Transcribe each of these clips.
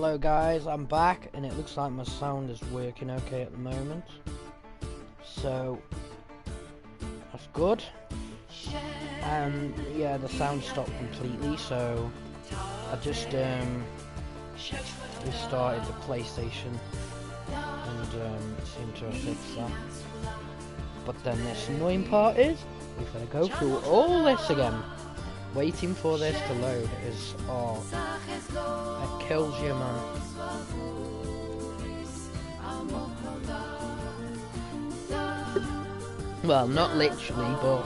Hello guys, I'm back and it looks like my sound is working okay at the moment. So that's good. And yeah, the sound stopped completely, so I just restarted the PlayStation and it seemed to have fixed that. But then this annoying part is we've got to go through all this again. Waiting for this to load is, oh, it kills you, man. Well, not literally, but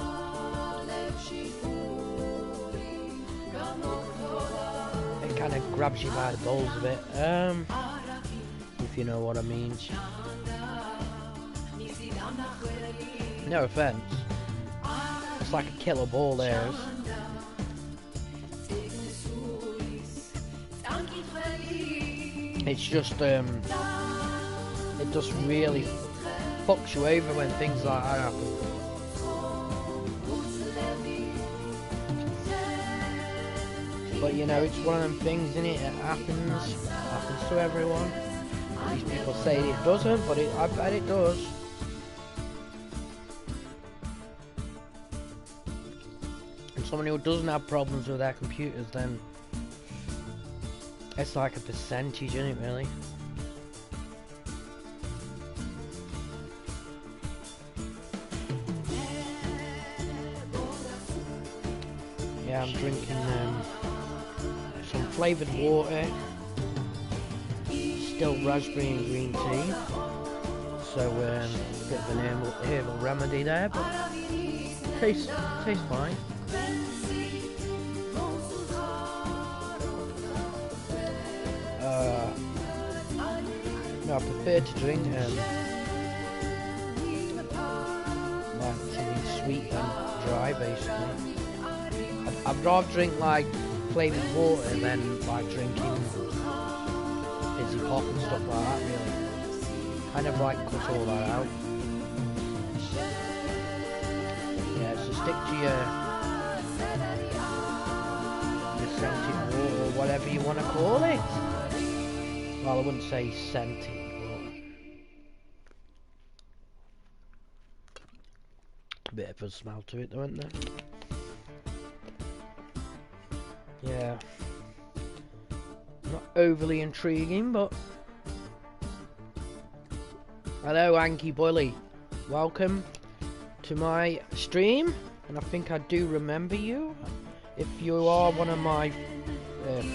it kind of grabs you by the balls a bit, if you know what I mean. No offense. It's like a killer ball there. It's just, it just really fucks you over when things like that happen. But you know, it's one of them things, isn't it? It happens to everyone. These people say it doesn't, but I bet it does. And someone who doesn't have problems with their computers, then it's like a percentage, isn't it, really? Yeah, I'm drinking some flavoured water, still raspberry and green tea, so a bit of an herbal remedy there, but tastes fine. I prefer to drink like something sweet than dry, basically. I'd rather drink like flavoured water than like drinking fizzy pop and stuff like that, really. Kind of like cut all that out. Yeah, so stick to your scented water or whatever you want to call it. Well, I wouldn't say scented, but a bit of a smell to it, though, isn't there? Yeah. Not overly intriguing, but... Hello, Anky Bully. Welcome to my stream, and I think I do remember you. If you are one of my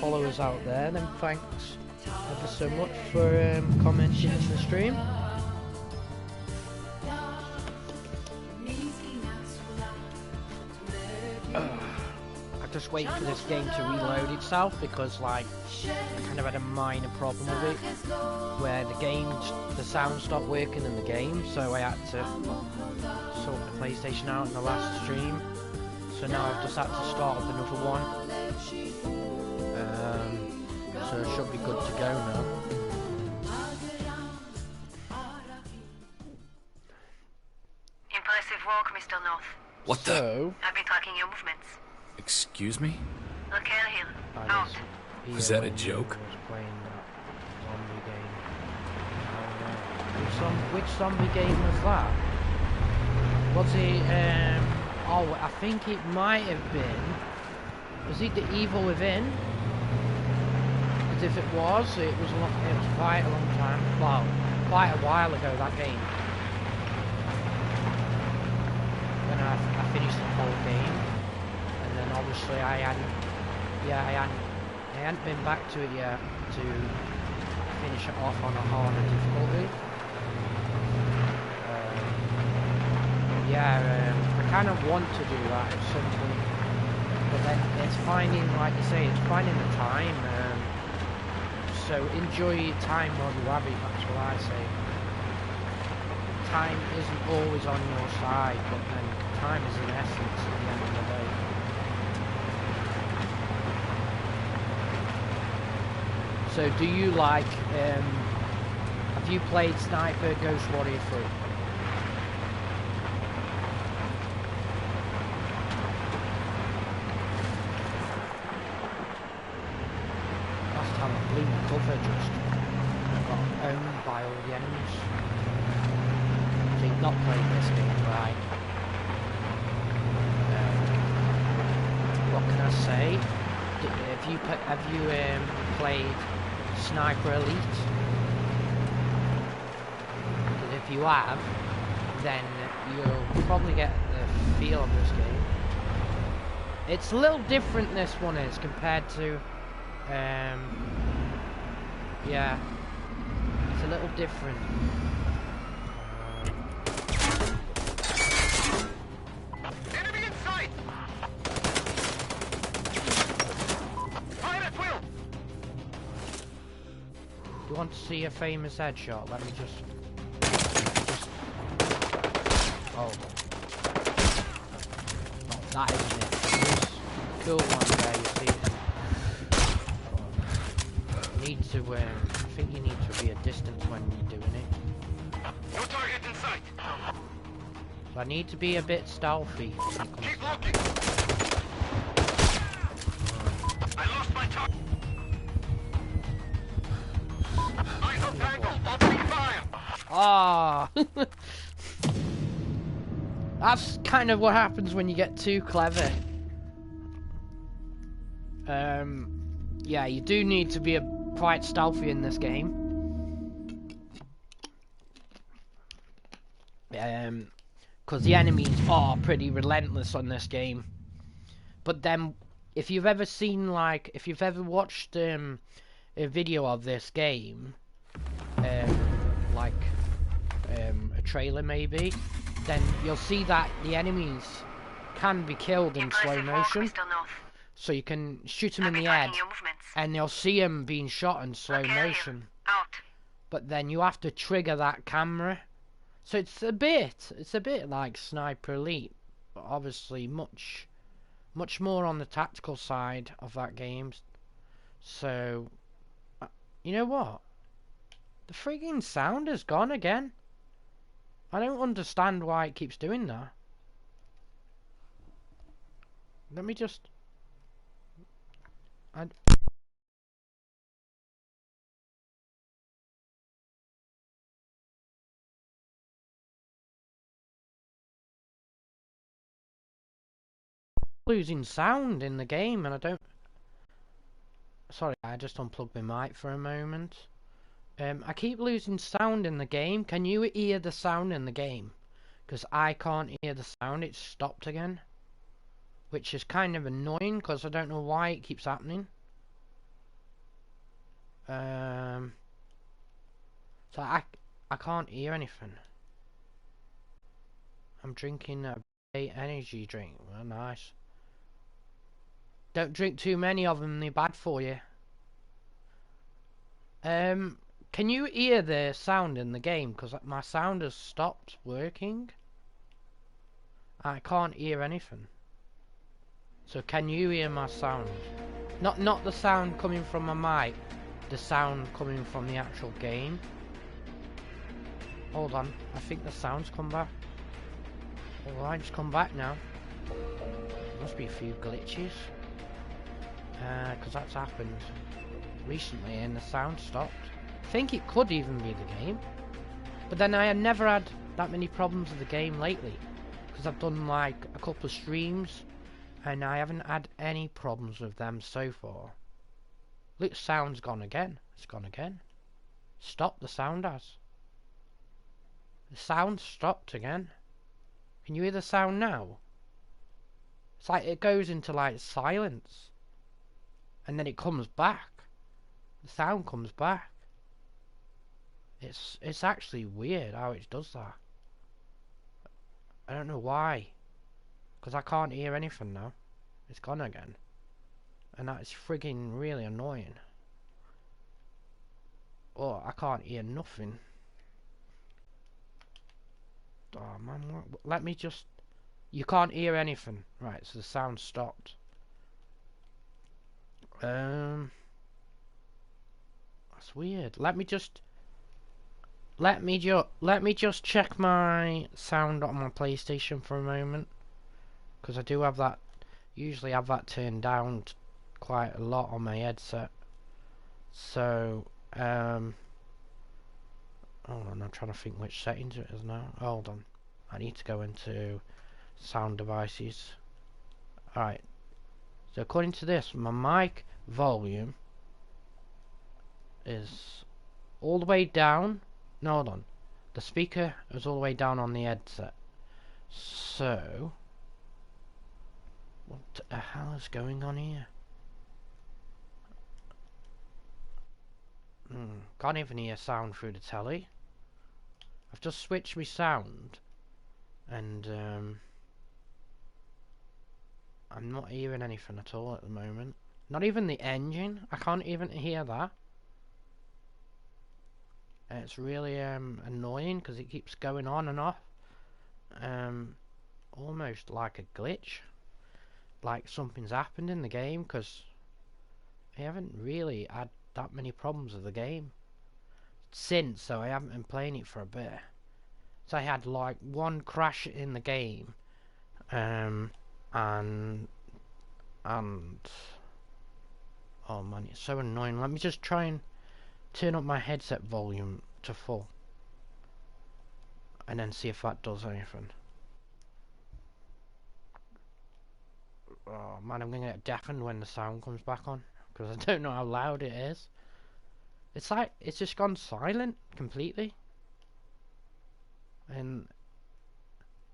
followers out there, then thanks ever so much for commenting in the stream. I just wait for this game to reload itself because, like, I kind of had a minor problem with it, where the sound stopped working in the game, so I had to sort the PlayStation out in the last stream. So now I've just had to start up another one. So it should be good to go now. Impressive work, Mr. North. What the? I've been tracking your movements. Excuse me? Okay, here. Out. Was that a joke? Which zombie game was that? Was it, oh, I think it might have been... Was it The Evil Within? If it was quite a long time, well, quite a while ago, that game. When I finished the whole game, and then obviously I hadn't been back to it yet to finish it off on a harder difficulty. I kind of want to do that at some point, but then it's finding, like you say, it's finding the time. So enjoy your time while you have it, that's what I say. Time isn't always on your side, but then time is an essence at the end of the day. So do you like, have you played Sniper Ghost Warrior 3? just got owned by all the enemies. So you've not played this game right. What can I say? Have you played Sniper Elite? Because if you have, then you'll probably get the feel of this game. It's a little different, this one is, compared to yeah, it's a little different. Enemy in sight! Fire at will! You want to see a famous headshot? Let me just oh. Oh, that isn't it. This cool one there, you see. Need to, I think you need to be a distance when you're doing it. No target in sight! So I need to be a bit stealthy. Keep looking! I lost my target! Eyes on tangle! Opening fire! Ah! That's kind of what happens when you get too clever. Yeah, you do need to be quite stealthy in this game. Because the enemies are pretty relentless on this game. But then, if you've ever seen, like, if you've ever watched a video of this game, like a trailer maybe, then you'll see that the enemies can be killed in slow motion. So you can shoot them in the head, and you'll see them being shot in slow motion. But then you have to trigger that camera. So it's a bit like Sniper Elite, but obviously much more on the tactical side of that game. So, you know what? The frigging sound has gone again. I don't understand why it keeps doing that. Let me just... losing sound in the game, and I don't... Sorry, I just unplugged my mic for a moment. I keep losing sound in the game. Can you hear the sound in the game? Because I can't hear the sound. It's stopped again. Which is kind of annoying, because I don't know why it keeps happening. So I can't hear anything. I'm drinking a energy drink. Well, nice. Don't drink too many of them, they're bad for you. Can you hear the sound in the game? Because my sound has stopped working. I can't hear anything. So can you hear my sound? Not the sound coming from my mic, the sound coming from the actual game. Hold on, I think the sound's come back. Alright, it's come back now. Must be a few glitches. Because that's happened recently and the sound stopped. I think it could even be the game. But then I have never had that many problems with the game lately. Because I've done like a couple of streams and I haven't had any problems with them so far. Look, sound's gone again. It's gone again. Stop, the sound has. The sound stopped again. Can you hear the sound now? It's like it goes into like silence. And then it comes back. The sound comes back. It's actually weird how it does that. I don't know why. Because I can't hear anything now. It's gone again. And that is frigging really annoying. Oh, I can't hear nothing. Oh man, let me just... You can't hear anything. Right, so the sound stopped. That's weird. Let me just check my sound on my PlayStation for a moment, because I do have that, usually have that turned down quite a lot on my headset. So Hold on, I'm trying to think which settings it is now. Hold on. I need to go into sound devices. Alright. So according to this, my mic volume is all the way down. No, hold on. The speaker is all the way down on the headset. So, what the hell is going on here? Can't even hear sound through the telly. I've just switched my sound, and I'm not hearing anything at all at the moment. Not even the engine. I can't even hear that. And it's really annoying because it keeps going on and off. Almost like a glitch. Like something's happened in the game, because I haven't really had that many problems with the game since, so I haven't been playing it for a bit. So I had like one crash in the game, and oh man, it's so annoying. Let me just try and turn up my headset volume to full, and then see if that does anything. Oh man, I'm gonna get deafened when the sound comes back on, because I don't know how loud it is. It's like it's just gone silent completely, and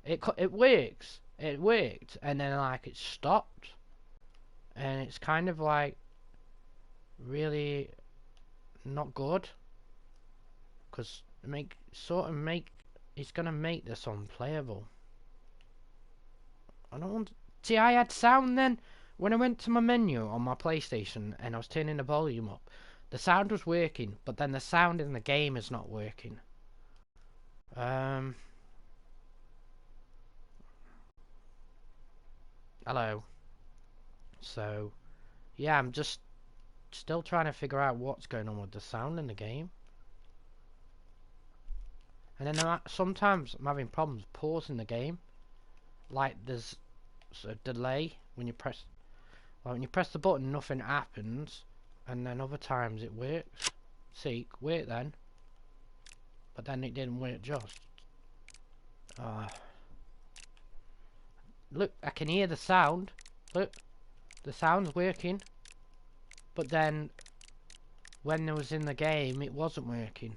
it works. It worked, and then like it stopped, and it's kind of like really not good, because it's gonna make this unplayable. I don't want. See, I had sound then when I went to my menu on my PlayStation and I was turning the volume up. The sound was working, but then the sound in the game is not working. Hello. So, yeah, I'm just still trying to figure out what's going on with the sound in the game. And then sometimes I'm having problems pausing the game. Like there's a delay when you press. Like when you press the button, nothing happens, and then other times it works. See, work then, but then it didn't work just. Look, I can hear the sound. Look, the sound's working, but then when it was in the game, it wasn't working.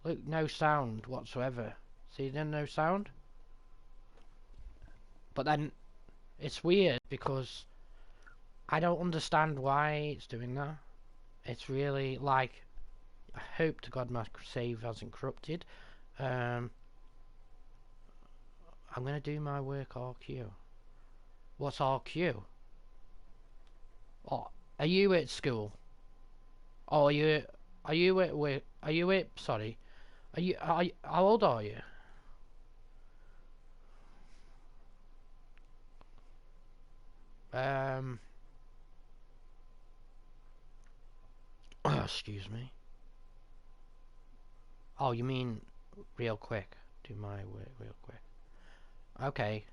Look, no sound whatsoever. See, there's no sound. But then it's weird because I don't understand why it's doing that. It's really like, I hope to God my save hasn't corrupted. I'm gonna do my work RQ. What's RQ? Oh, are you at school? Oh, are you at work? Are you at, sorry. How old are you? Excuse me. Oh, you mean real quick? Do my work real quick. Okay,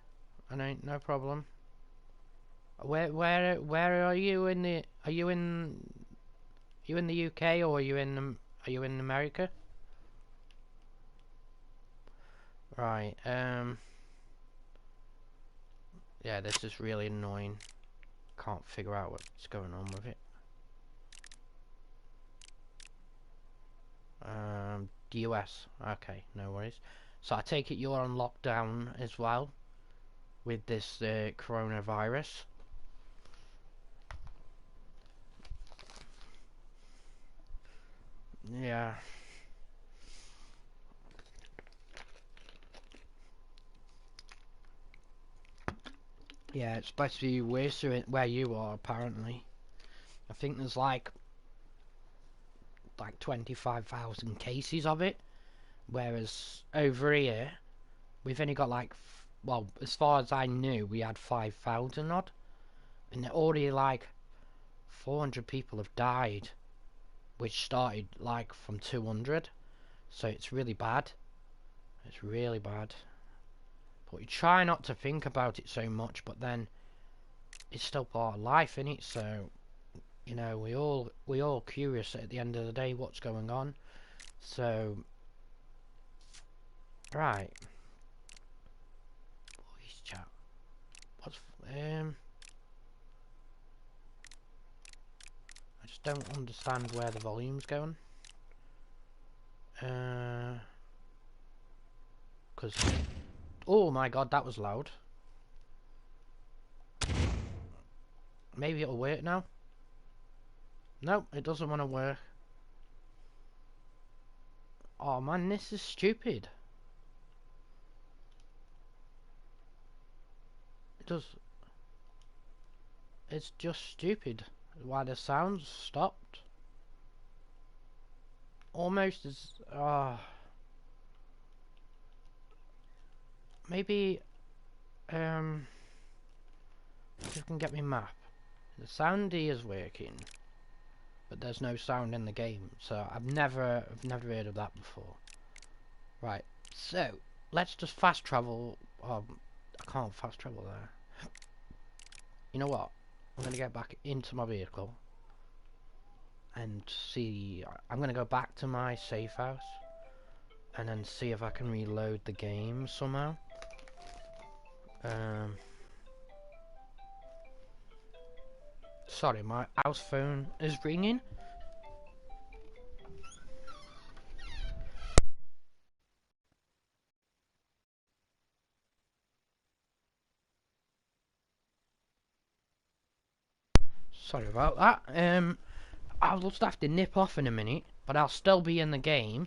I know, no problem. Where are you in the? Are you in the UK, or are you in America? Right. Yeah, this is really annoying. Can't figure out what's going on with it. The US. Okay, no worries. So I take it you're on lockdown as well with this coronavirus. Yeah. Yeah, it's supposed to be worse where you are, apparently. I think there's like 25,000 cases of it, whereas over here we've only got like, well, as far as I knew, we had 5,000 odd, and already like 400 people have died, which started like from 200, so it's really bad. It's really bad. But you try not to think about it so much, but then it's still part of life, innit? So you know, we all curious at the end of the day what's going on. So, right. Voice chat. What's I just don't understand where the volume's going. Cause oh my god, that was loud. Maybe it'll work now. Nope, it doesn't want to work. Oh man, this is stupid. It's just stupid. Why the sounds stopped. Almost as maybe if you can get me map. The sound is working, but there's no sound in the game, so I've never heard of that before. Right, so let's just fast travel. I can't fast travel there. You know what? I'm gonna get back into my vehicle and see. I'm gonna go back to my safe house and then see if I can reload the game somehow. Sorry, my house phone is ringing. Sorry about that. I'll just have to nip off in a minute, but I'll still be in the game.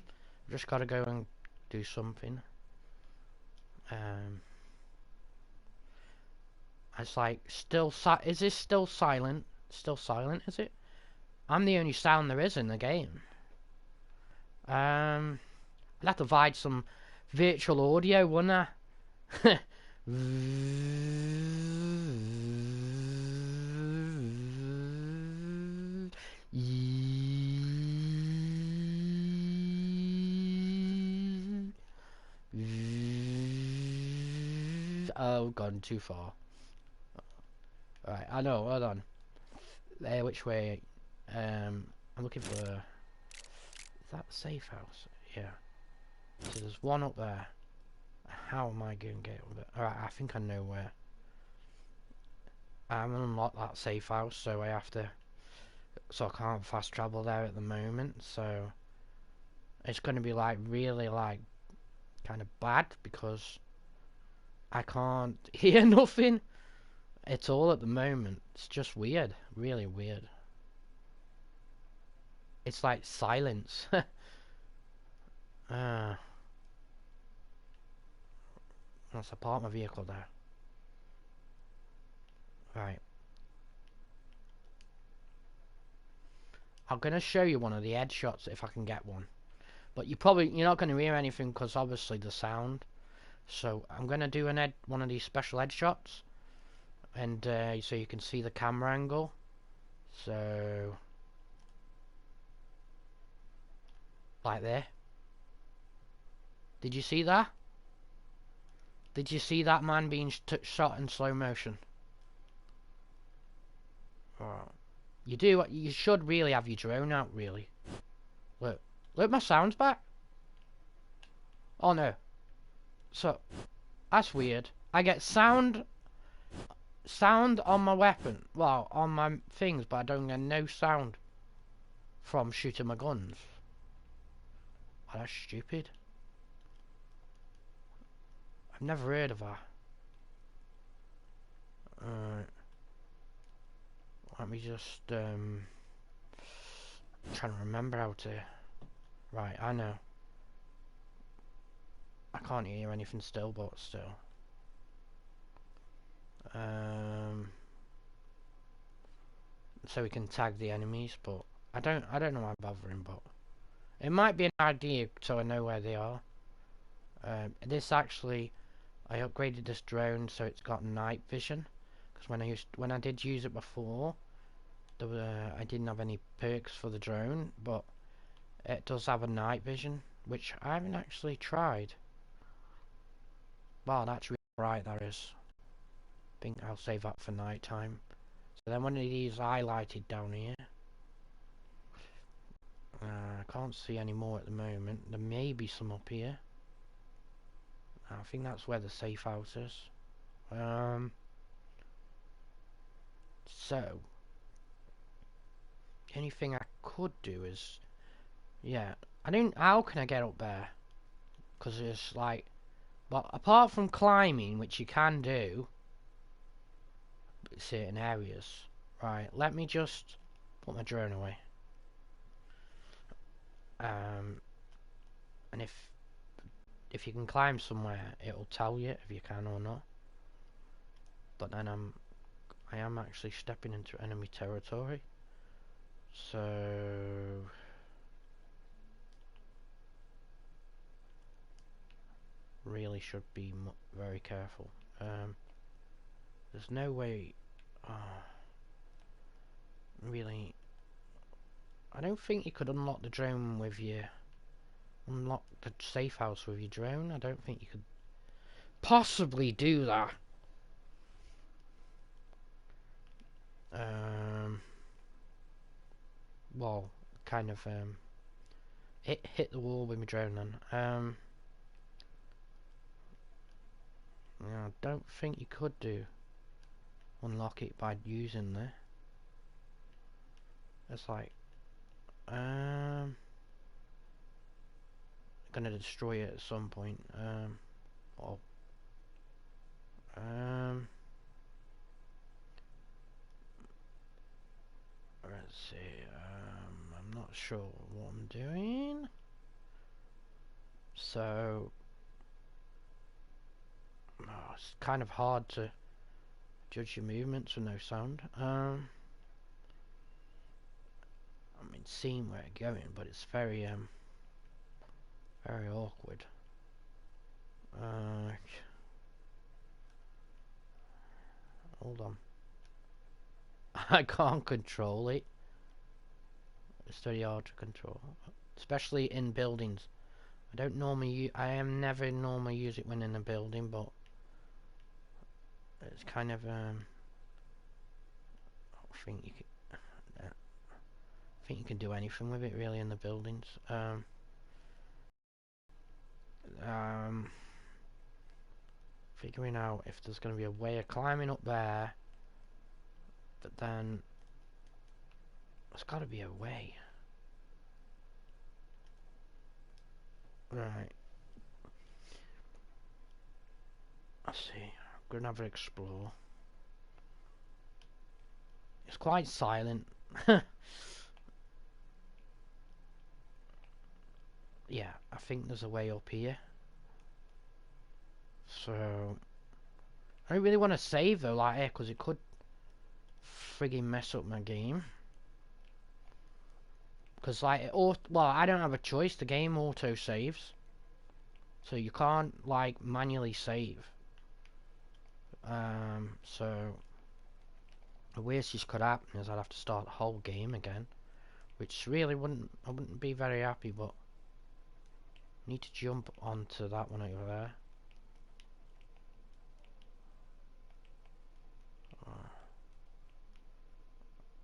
Just gotta go and do something. It's like still is this still silent? Still silent, is it? I'm the only sound there is in the game. I'll have to provide some virtual audio, wouldn't I? Oh, gone too far. Right, I know, hold on. Which way? I'm looking for... Is that the safe house? Yeah. So there's one up there. How am I going to get up there? Alright, I think I know where. I'm gonna unlock that safe house, so I have to... So I can't fast travel there at the moment, so... It's gonna be like, really like... kind of bad, because... I can't hear nothing at all at the moment. It's just weird, really weird. It's like silence. Let's park my vehicle there. Right. I'm gonna show you one of the headshots if I can get one. But you're not gonna hear anything because obviously the sound. So I'm gonna do one of these special headshots, and so you can see the camera angle. So like there. Did you see that? Did you see that man being shot in slow motion? Oh. You should really have your drone out, really. Look, my sound's back. Oh no. So, that's weird. I get sound on my weapon, well, on my things, but I don't get no sound from shooting my guns. Oh, that's stupid. I've never heard of that. Let me just trying to remember how to. Right, I know. I can't hear anything still, but still. So we can tag the enemies, but I don't know why I'm bothering, but it might be an idea so I know where they are. This actually, I upgraded this drone so it's got night vision, because when I did use it before, I didn't have any perks for the drone, but it does have a night vision, which I haven't actually tried. Wow, that's really bright, that is. I think I'll save that for night time. then one of these highlighted down here. I can't see any more at the moment. There may be some up here. I think that's where the safe house is. So the only thing I could do is, yeah, I don't. How can I get up there? Because it's like, well, apart from climbing, which you can do in certain areas. Right, let me just put my drone away. And if you can climb somewhere, it'll tell you if you can or not. But then I am actually stepping into enemy territory, so really should be very careful. There's no way. Really, I don't think you could unlock the drone with your unlock the safe house with your drone. I don't think you could possibly do that. Well, kind of hit the wall with my drone then. Yeah, I don't think you could do unlock it by using the. It's like gonna destroy it at some point. Let's see. I'm not sure what I'm doing. So it's kind of hard to judge your movements with no sound. I mean, seeing where it's going, but it's very very awkward. Hold on. I can't control it. It's very hard to control, especially in buildings. I am never normally use it when in a building, but it's kind of I think you can do anything with it really in the buildings. Figuring out if there's going to be a way of climbing up there, but then there's got to be a way. Right. Let's see. I'm going to have an explore. It's quite silent. Yeah, I think there's a way up here. So I don't really want to save though, like here, because it could frigging mess up my game. Because like, well, I don't have a choice. The game auto saves, so you can't like manually save. So the worst that could happen is I'd have to start the whole game again, which really I wouldn't be very happy. But I need to jump onto that one over there.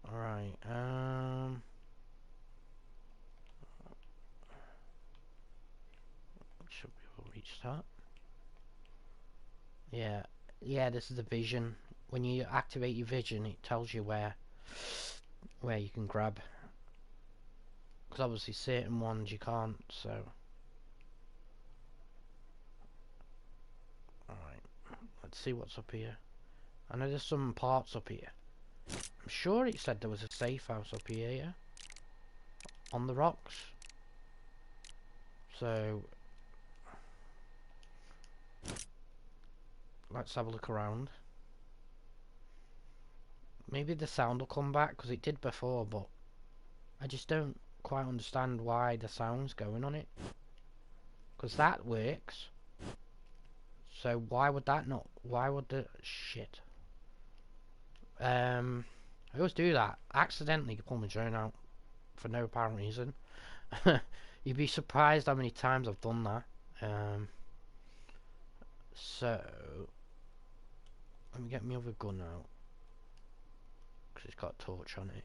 Alright, should be able to reach that. Yeah, this is the vision. When you activate your vision, it tells you where you can grab. Because obviously certain ones you can't, so. Alright, let's see what's up here. I know there's some parts up here. I'm sure it said there was a safe house up here, yeah? On the rocks. So let's have a look around. Maybe the sound will come back, because it did before, but I just don't quite understand why the sound's going on it. Because that works. So why would that not? Why would the shit? I always do that. Accidentally pull my drone out for no apparent reason. You'd be surprised how many times I've done that. So let me get my other gun out, because because it's got a torch on it.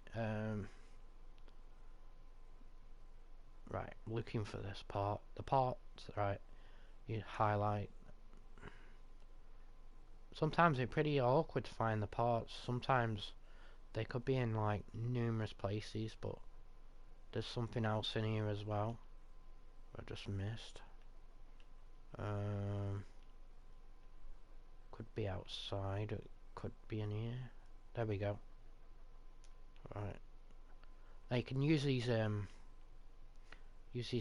Right, looking for this part. The parts, right, you highlight. Sometimes it's pretty awkward to find the parts. Sometimes they could be in like numerous places, but there's something else in here as well I just missed. Could be outside, it could be in here. There we go. Right. Now you can use these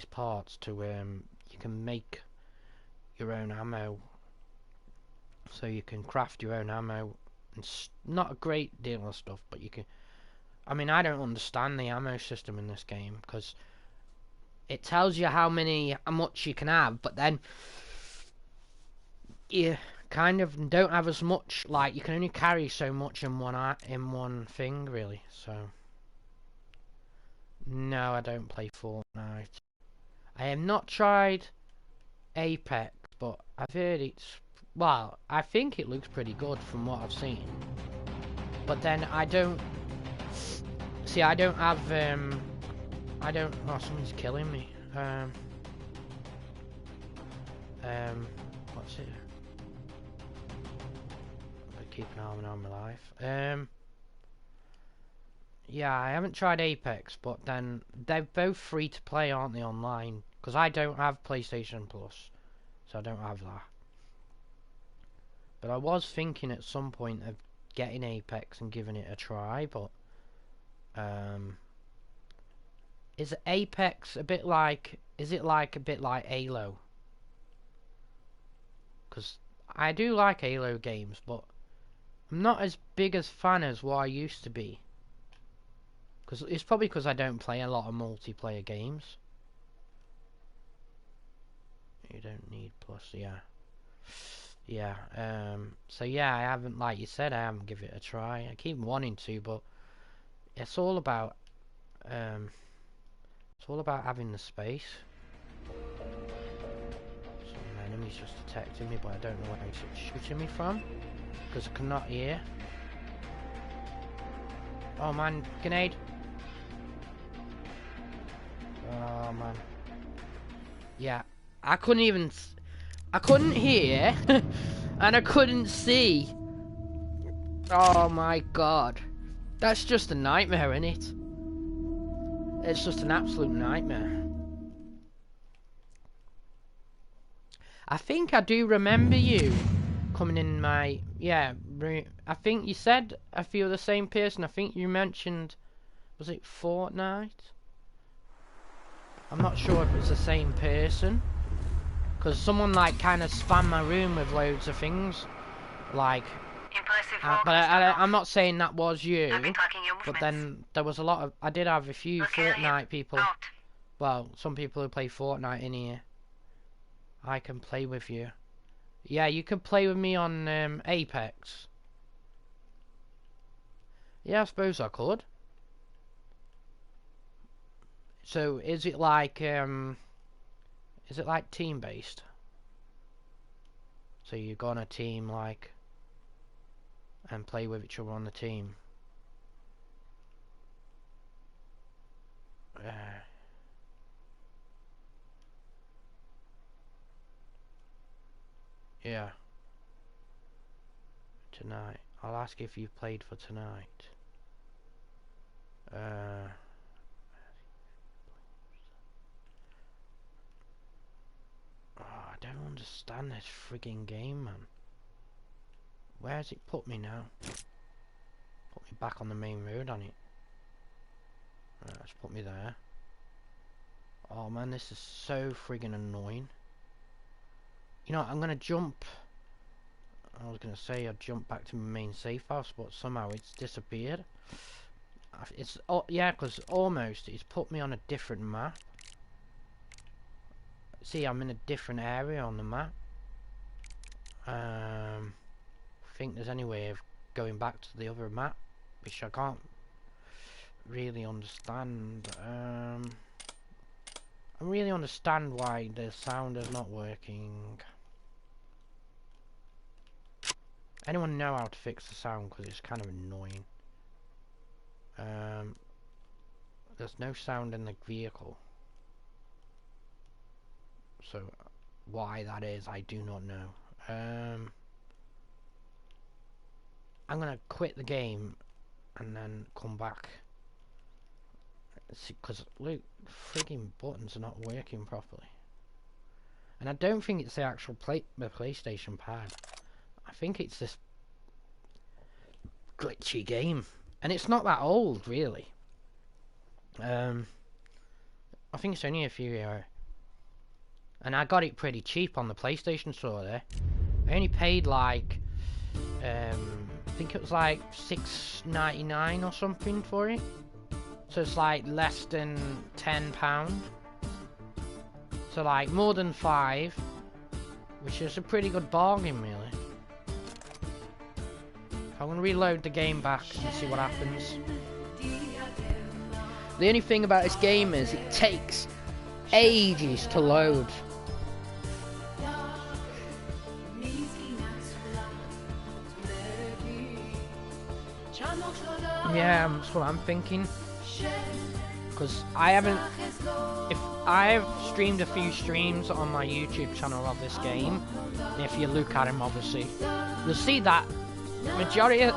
parts to you can make your own ammo. So you can craft your own ammo. It's not a great deal of stuff, but you can. I mean, I don't understand the ammo system in this game because it tells you how much you can have, but then you kind of don't have as much. Like you can only carry so much in one thing, really. So no, I don't play Fortnite. I have not tried Apex, but I've heard it's. Well, I think it looks pretty good from what I've seen. But then I don't... See, I don't have... I don't... Oh, someone's killing me. What's it? I keep an eye on my life. Yeah, I haven't tried Apex, but then they're both free to play, aren't they, online? Because I don't have PlayStation Plus, so I don't have that. But I was thinking at some point of getting Apex and giving it a try, but is Apex a bit like, is it like a bit like Halo? Because I do like Halo games, but I'm not as big a fan as what I used to be. Because it's probably because I don't play a lot of multiplayer games. You don't need plus, yeah. Yeah, so yeah, I haven't, like you said, I haven't given it a try. I keep wanting to, but it's all about having the space. Some enemies just detecting me, but I don't know where it's shooting me from, because I cannot hear. Oh man, grenade! Oh man. Yeah, I couldn't even... I couldn't hear, and I couldn't see. Oh my god. That's just a nightmare, isn't it? It's just an absolute nightmare. I think I do remember you coming in my... Yeah, I think you said I feel the same person. I think you mentioned... Was it Fortnite? I'm not sure if it's the same person. Because someone like kind of spammed my room with loads of things, like. Impressive But I'm not saying that was you. I've been tracking your But movements. then there was a lot of. I did have a few Fortnite people. Out. Well, some people who play Fortnite in here. I can play with you. Yeah, you can play with me on Apex. Yeah, I suppose I could. So is it like team based? So you go on a team like and play with each other on the team. Yeah. Tonight. I'll ask if you've played for tonight. Oh, I don't understand this frigging game, man. Where's it put me now? Put me back on the main road on it. Right, let's put me there. Oh man, this is so friggin' annoying. You know, I'm gonna jump. I was gonna say I'd jump back to my main safe house, but somehow it's disappeared. It's yeah, because almost it's put me on a different map. See, I'm in a different area on the map. I think there's any way of going back to the other map, which I can't really understand. I don't really understand why the sound is not working. Anyone know how to fix the sound? Because it's kind of annoying. There's no sound in the vehicle. So why that is, I do not know. I'm gonna quit the game and then come back. Because look, frigging buttons are not working properly. And I don't think it's the actual the PlayStation pad. I think it's this glitchy game. And it's not that old, really. I think it's only a few years. And I got it pretty cheap on the PlayStation store there. I only paid like, I think it was like $6.99 or something for it. So it's like less than £10. So like more than $5, which is a pretty good bargain, really. I'm gonna reload the game back and see what happens. The only thing about this game is it takes ages to load. Yeah, that's what I'm thinking. Because I haven't... I've streamed a few streams on my YouTube channel of this game. If you look at them, obviously, you'll see that majority of...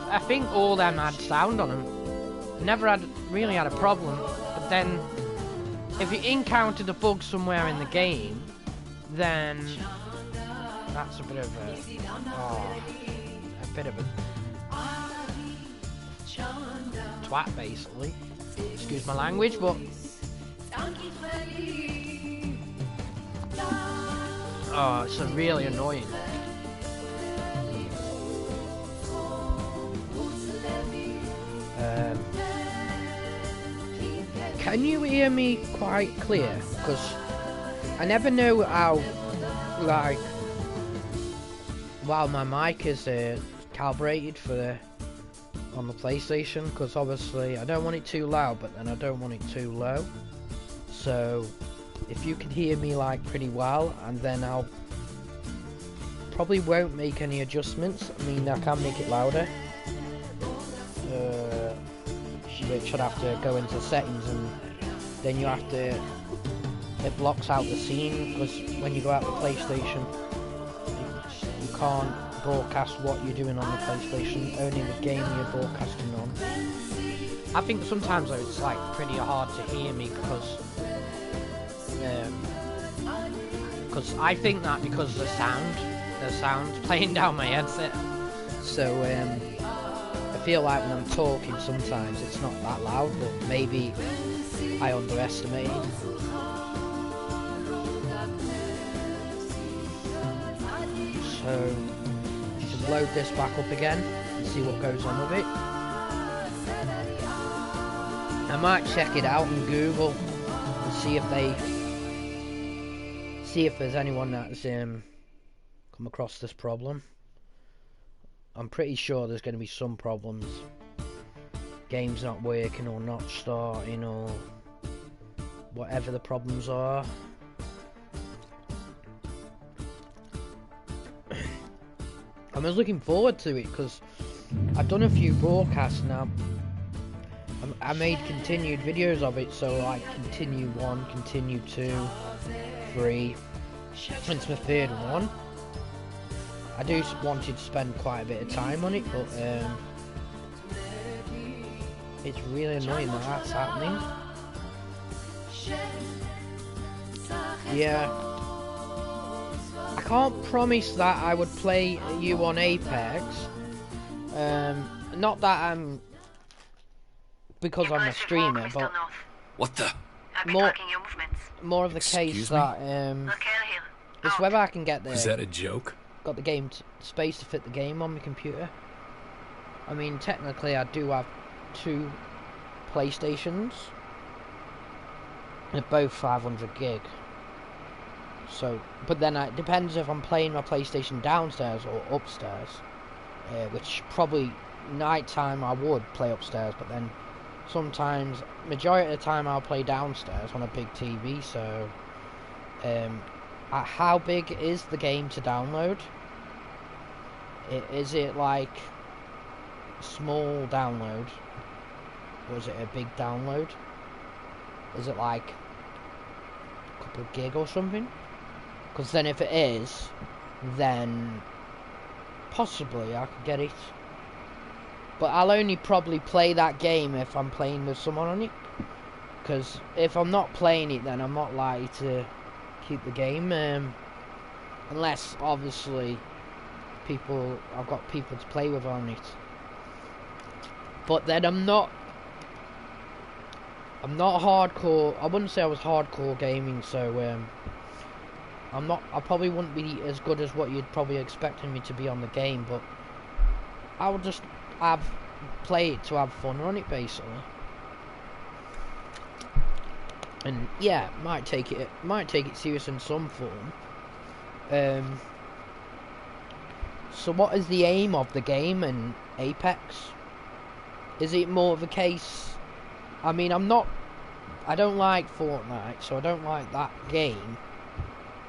I think all them had sound on them. Never really had a problem. But then, if you encountered a bug somewhere in the game, then... That's a bit of a... Oh, a bit of a... twat, basically. Excuse my language, but oh, it's really annoying. Can you hear me quite clear? Because I never know how, like, while my mic is calibrated for the on the PlayStation, because obviously I don't want it too loud, but then I don't want it too low. So if you can hear me like pretty well, and then I'll probably won't make any adjustments. I mean, I can make it louder, which I'd have to go into settings, and then you have to, it blocks out the scene, because when you go out the PlayStation you can't broadcast what you're doing on the PlayStation, only the game you're broadcasting on. I think sometimes though it's like pretty hard to hear me because I think that because the sound's playing down my headset. So I feel like when I'm talking sometimes it's not that loud, but maybe I underestimated. So load this back up again and see what goes on with it. I might check it out on Google and see if there's anyone that's come across this problem. I'm pretty sure there's going to be some problems. Games not working or not starting or whatever the problems are. I was looking forward to it because I've done a few broadcasts now. I made continued videos of it, so like continue 1, continue 2, 3. It's my third one. I do wanted to spend quite a bit of time on it, but it's really annoying that that's happening. Yeah. I can't promise that I would play you on Apex. Not that I'm... because I'm a streamer, but... What the? More of the case that... it's whether I can get the... Is that a joke? Got the game space to fit the game on my computer. I mean, technically I do have 2 PlayStations. They're both 500 gig. So, but then it depends if I'm playing my PlayStation downstairs or upstairs. Which probably night time I would play upstairs, but then sometimes, majority of the time I'll play downstairs on a big TV. So, how big is the game to download? Is it like small download? or is it a big download? Is it like a couple of gig or something? Because then if it is, then possibly I could get it. But I'll only probably play that game if I'm playing with someone on it. Because if I'm not playing it, then I'm not likely to keep the game. Unless, obviously, I've got people to play with on it. But then I'm not hardcore. I wouldn't say I was hardcore gaming, so I probably wouldn't be as good as what you'd probably expecting me to be on the game, but I would just play it to have fun on it, basically. And yeah, might take it serious in some form. So what is the aim of the game in Apex? Is it more of a case? I mean, I don't like Fortnite, so I don't like that game.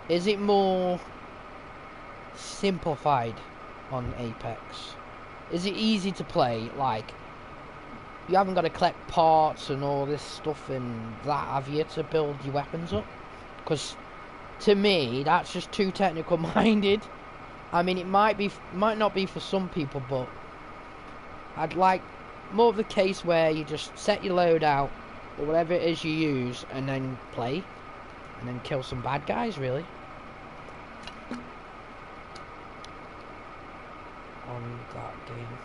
Is it more simplified on Apex? Is it easy to play? Like, you haven't got to collect parts and all this stuff and that, have you, to build your weapons up? Because to me, that's just too technical minded. I mean, it might not be for some people, but I'd like more of the case where you just set your load out or whatever it is you use and then play and then kill some bad guys, really. On that game,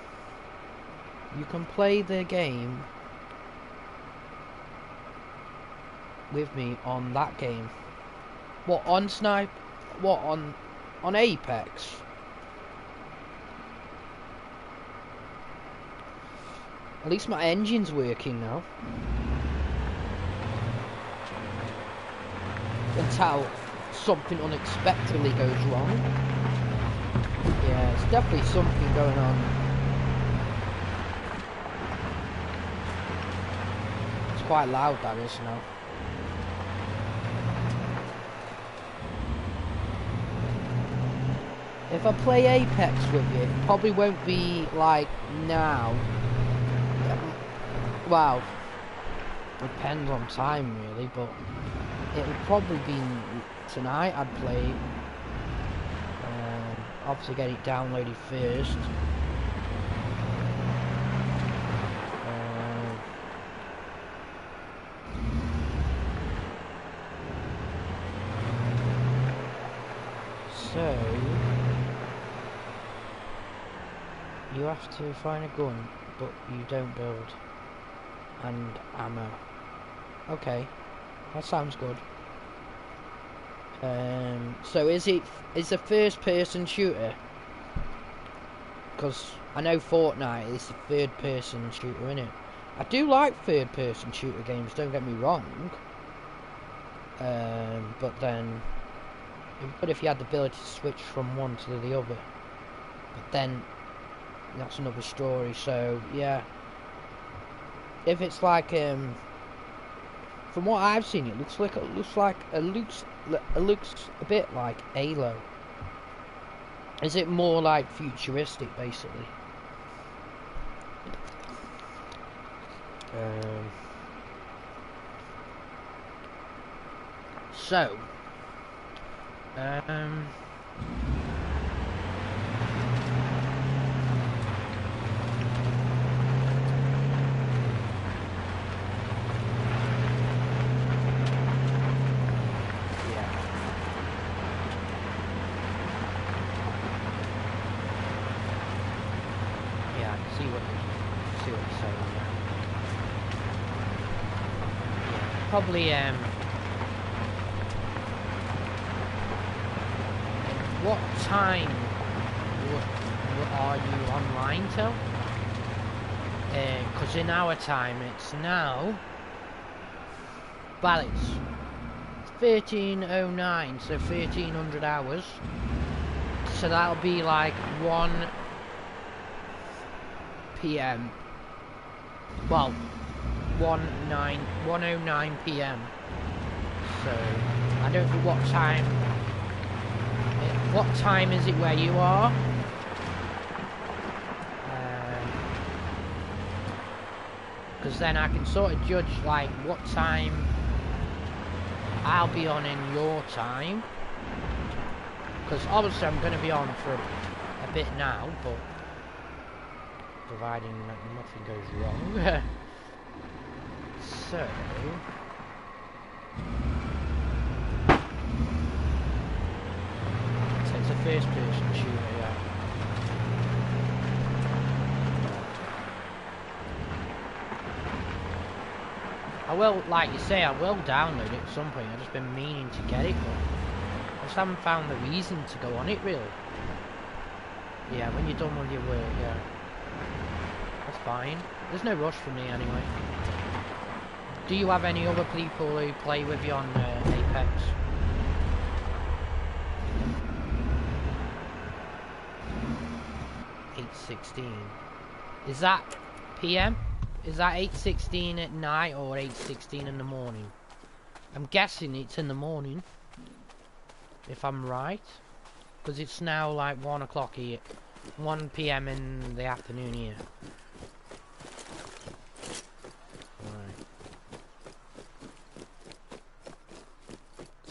you can play the game with me on that game. What, on Snipe? What, on Apex? At least my engine's working now. Until something unexpectedly goes wrong. Yeah, it's definitely something going on. It's quite loud, that is, now. If I play Apex with you, it probably won't be like now. Well, depends on time really, but it'll probably be tonight I'd play. Obviously get it downloaded first. So you have to find a gun, but you don't build, and ammo. Okay, that sounds good. So is a first person shooter? Because I know Fortnite is a third person shooter, innit? I do like third person shooter games, don't get me wrong. But then it'd be good if you had the ability to switch from one to the other. But then that's another story, so yeah. If it's like from what I've seen, it looks a bit like Halo. Is it more like futuristic, basically? So, see what you're saying. Yeah, probably what time are you online till? Because in our time it's now, well, it's 13:09, so 1300 hours. So that'll be like 1 PM. Well, 1:09 PM. So I don't know what time. What time is it where you are? because then I can sort of judge like what time I'll be on in your time, because obviously I'm going to be on for a bit now, but providing that nothing goes wrong. So it's a first person shooter, yeah. I will, like you say, I will download it at some point. I've just been meaning to get it, but I just haven't found the reason to go on it, really. Yeah, when you're done with your work, yeah. That's fine. There's no rush for me, anyway. Do you have any other people who play with you on Apex? $8:16. Is that PM? Is that 8:16 at night or 8:16 in the morning? I'm guessing it's in the morning, if I'm right, because it's now like 1 o'clock here, 1 PM in the afternoon here. Right.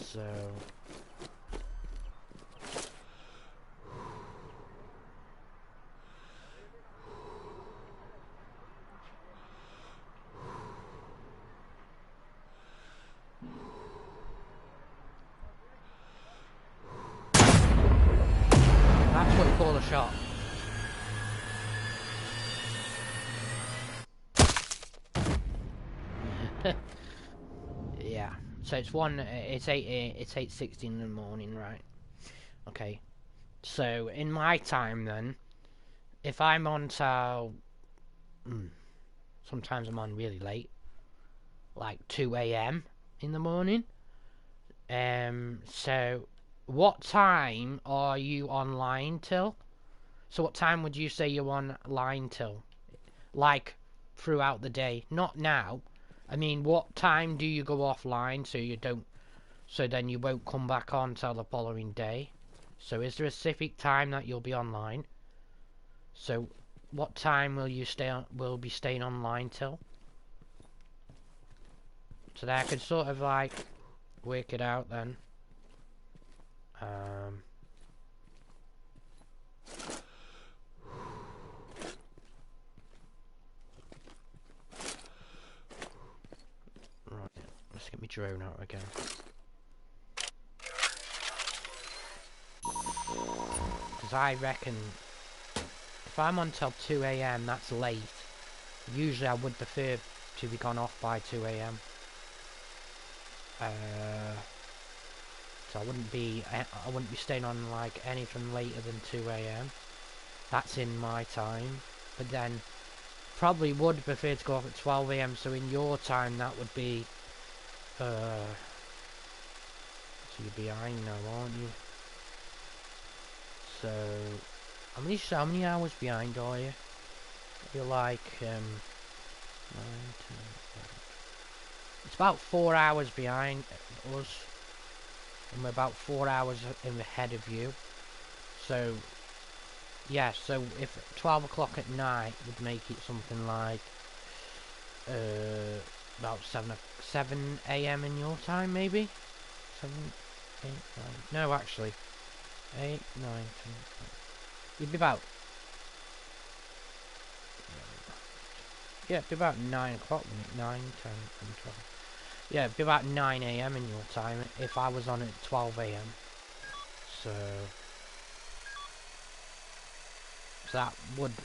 So that's what you call a shot. Yeah. So it's 8:16 in the morning, right? Okay. So in my time then, if I'm on till sometimes I'm on really late, like 2 AM in the morning. So what time are you online till? So what time would you say you're online till? Like throughout the day, not now. I mean, what time do you go offline so then you won't come back on till the following day? So is there a specific time that you'll be online? So what time will be staying online till? So that I could sort of like work it out then. Right, let's get my drone out again. Because I reckon if I'm on till 2 AM, that's late. Usually I would prefer to be gone off by 2 AM. So I wouldn't be staying on like anything later than 2 AM. That's in my time. But then probably would prefer to go off at 12 AM, so in your time that would be so you're behind now, aren't you? So how many hours behind are you? You're like 9, 10, 11. It's about 4 hours behind us, and we're about 4 hours ahead of you. So yeah, so if 12 o'clock at night would make it something like about 7 AM in your time, maybe 7, 8, 9. No, actually 8, 9, 10. You'd be about it'd be about 9 o'clock, 9, 10, and 12. Yeah, it'd be about 9 AM in your time if I was on at 12 AM. So that would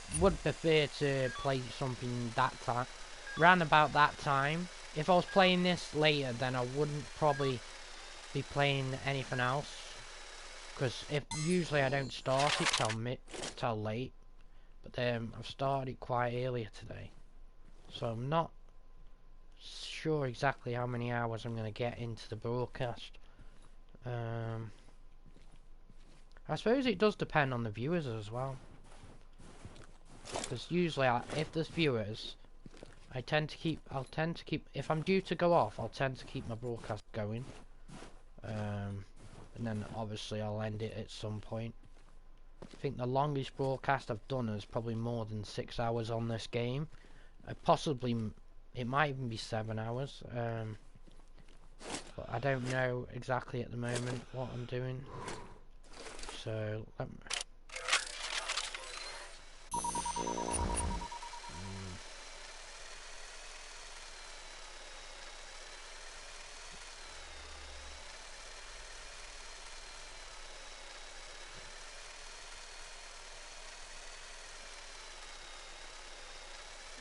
prefer to play something that time, round about that time. If I was playing this later, then I wouldn't probably be playing anything else, because usually I don't start it till late, but I've started it quite earlier today, so I'm not sure exactly how many hours I'm going to get into the broadcast. I suppose it does depend on the viewers as well, because usually if there's viewers, I'll tend to keep, if I'm due to go off, I'll tend to keep my broadcast going, and then obviously I'll end it at some point. I think the longest broadcast I've done is probably more than 6 hours on this game. I possibly It might even be 7 hours. But I don't know exactly at the moment what I'm doing. So let me...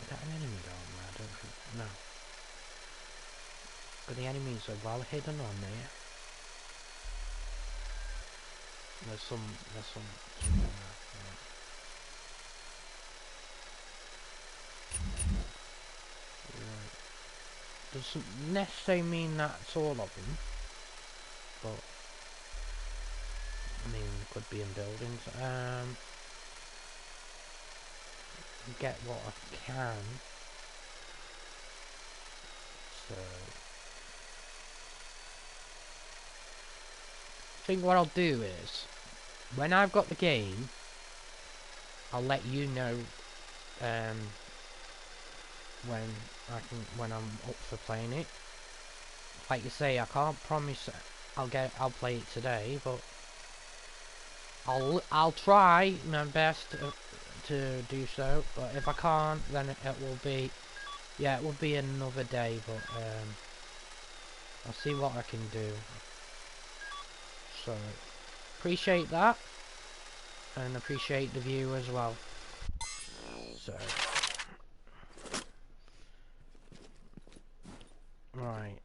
Is that an enemy down there? I don't think... No. But the enemies are well hidden on there. There's some there. Right. Doesn't necessarily mean that's all of them, but I mean, it could be in buildings. Get what I can. So, I think what I'll do is, when I've got the game, I'll let you know when I'm up for playing it. Like you say, I can't promise I'll play it today, but I'll try my best to do so. But if I can't, then it will be, yeah, it will be another day. But I'll see what I can do. So appreciate that, and appreciate the view as well. So right.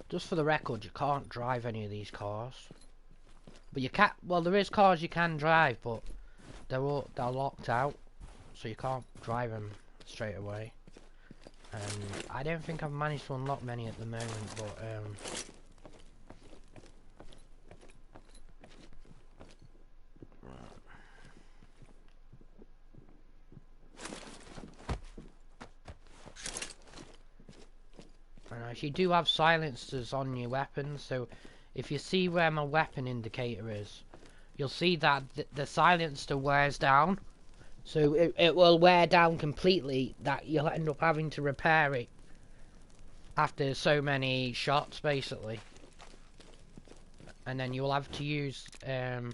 Just for the record, you can't drive any of these cars. But you can't. Well, there is cars you can drive, but they're locked out, so you can't drive them straight away. And I don't think I've managed to unlock many at the moment, but you do have silencers on your weapons, so if you see where my weapon indicator is, you'll see that the silencer wears down, so it will wear down completely, that you'll end up having to repair it after so many shots, basically. And then you'll have to use you'll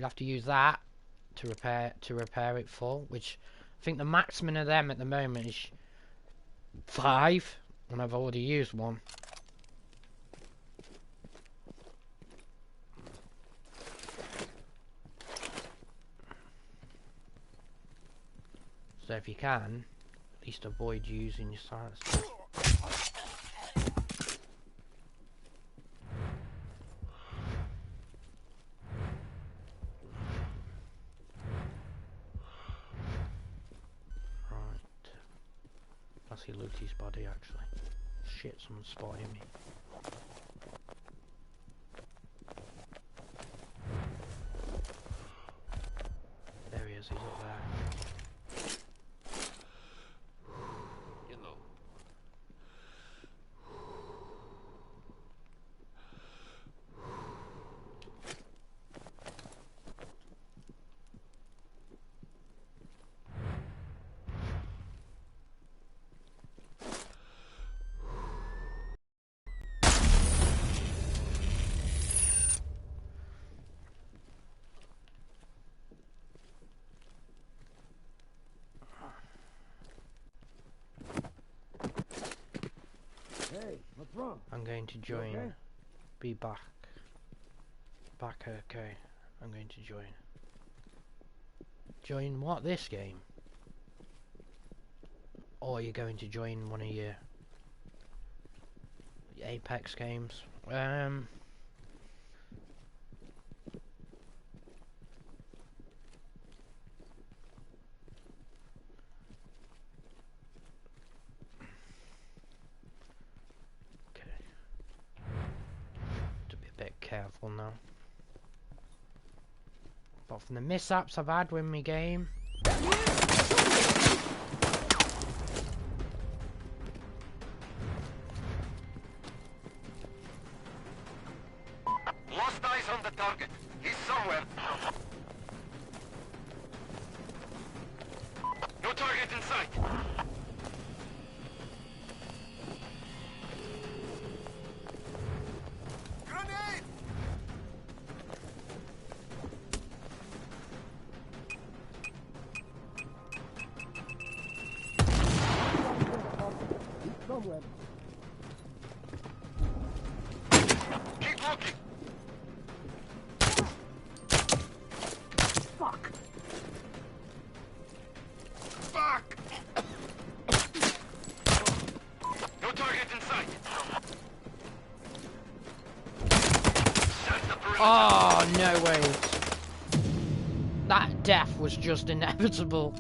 have to use that to repair it full, which I think the maximum of them at the moment is 5, and I've already used one. So if you can, at least avoid using your silencer. I see Lucy's body actually. Shit, someone's spotting me. There he is, he's up there. Hello. Hey, what's wrong? I'm going to join. Okay? Be back. back, okay. I'm going to join. Join what? This game? Or you're going to join one of your Apex games? Careful now. But from the mishaps I've had with my game. Lost eyes on the target. He's somewhere. No target in sight. Keep looking. Fuck. Fuck. No target in sight. Oh, no way. That death was just inevitable.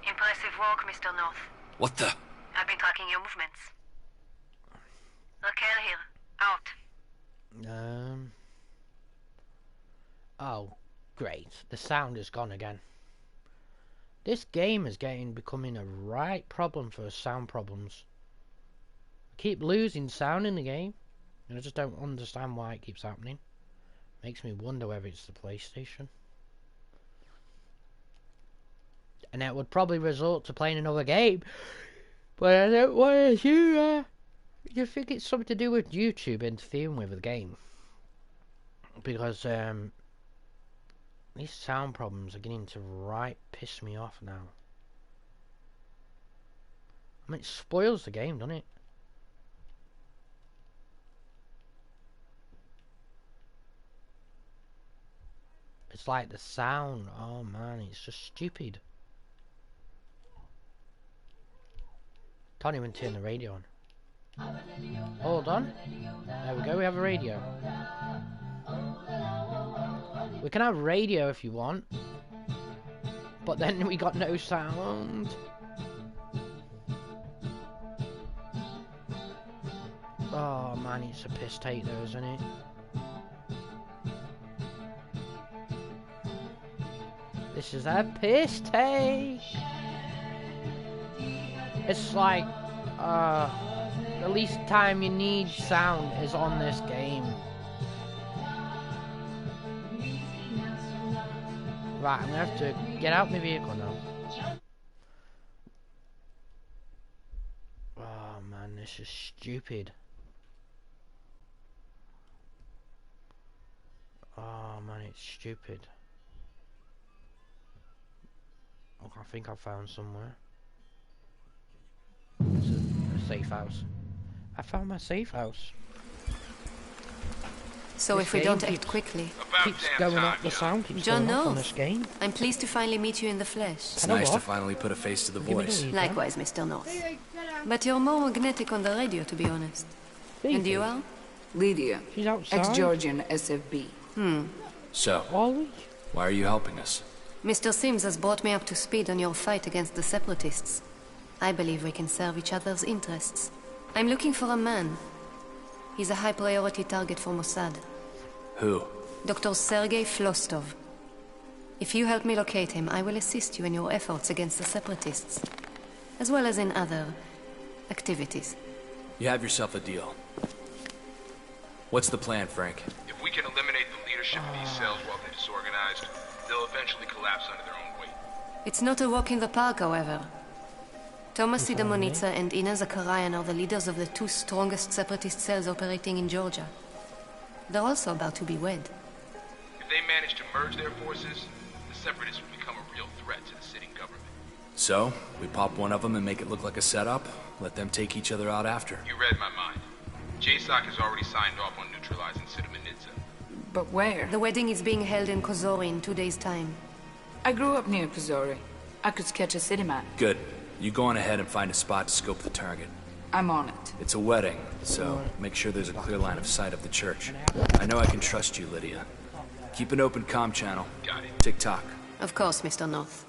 Impressive work, Mr. North. What the? I've been tracking your movements. Okay, here. Out. Oh, great. The sound is gone again. This game is becoming a right problem for sound problems. I keep losing sound in the game, and I just don't understand why it keeps happening. Makes me wonder whether it's the PlayStation. And that would probably result to playing another game. But I don't want to do that. You think it's something to do with YouTube interfering with the game? Because these sound problems are getting to right piss me off now. I mean, it spoils the game, doesn't it? It's like the sound. Oh man, it's just stupid. Can't even turn the radio on. Hold on. There we go, we have a radio. We can have radio if you want. But then we got no sound. Oh man, it's a piss take though, isn't it? This is a piss take. It's like, the least time you need sound is on this game. Right, I'm gonna have to get out my vehicle now. Oh man, this is stupid. Oh man, it's stupid. Oh, I think I found somewhere. It's a safe house. I found my safe house. So This if we game don't act quickly... keeps going up, the sound keeps John going up on North. this game. I'm pleased to finally meet you in the flesh. It's nice to finally put a face to the voice. Likewise, Mr. North. But you're more magnetic on the radio, to be honest. And you are? Lydia, She's outside. ex-Georgian SFB. So, Ollie? why are you helping us? Mr. Sims has brought me up to speed on your fight against the Separatists. I believe we can serve each other's interests. I'm looking for a man. He's a high-priority target for Mossad. Who? Dr. Sergei Flostov. If you help me locate him, I will assist you in your efforts against the Separatists, as well as in other activities. You have yourself a deal. What's the plan, Frank? If we can eliminate the leadership of these cells while they're disorganized, they'll eventually collapse under their own weight. It's not a walk in the park, however. Thomas Sidemonitsa and Ina Zakarian are the leaders of the two strongest separatist cells operating in Georgia. They're also about to be wed. If they manage to merge their forces, the separatists will become a real threat to the sitting government. So, we pop one of them and make it look like a setup, let them take each other out after. You read my mind. JSOC has already signed off on neutralizing Sidemonitsa. But where? The wedding is being held in Kozori in 2 days' time. I grew up near Kozori. I could sketch a city map. Good. You go on ahead and find a spot to scope the target. I'm on it. It's a wedding, so make sure there's a clear line of sight of the church. I know I can trust you, Lydia. Keep an open comm channel. Got it. Tick-tock. Of course, Mr. North.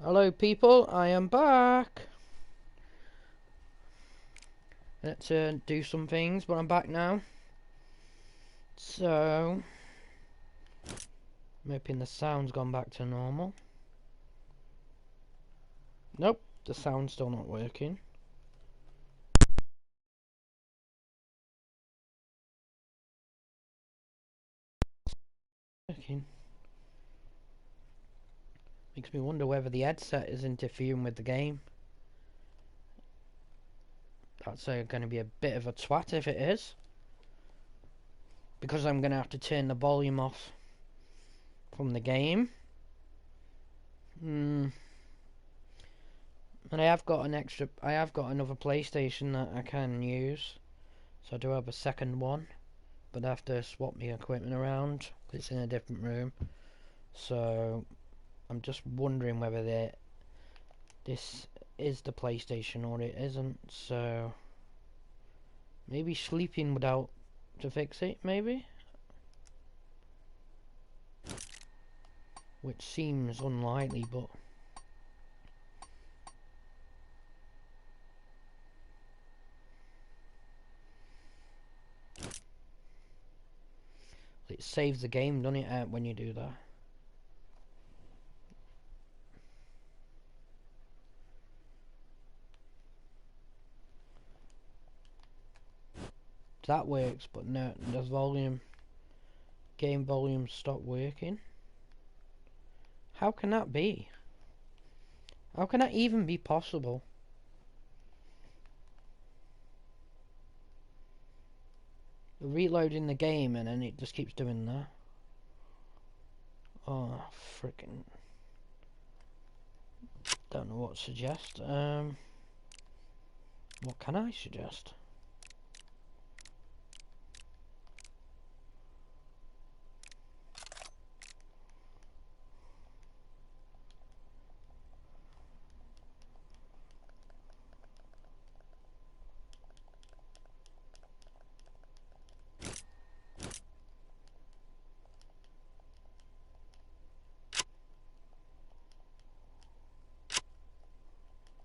Hello people, I am back. Let's do some things, but I'm back now. So, I'm hoping the sound's gone back to normal. Nope, the sound's still not working. Makes me wonder whether the headset is interfering with the game. That's going to be a bit of a twat if it is. Because I'm going to have to turn the volume off from the game. And I have got another PlayStation that I can use. So I do have a second one. But I have to swap my equipment around. It's in a different room. So I'm just wondering whether this is the PlayStation or it isn't. So maybe sleeping would help to fix it, maybe? Which seems unlikely, but it saves the game, doesn't it, when you do that? That works, but no, the game volume stopped working. How can that be? How can that even be possible? Reloading the game and then it just keeps doing that. Oh, freaking. Don't know what to suggest. What can I suggest?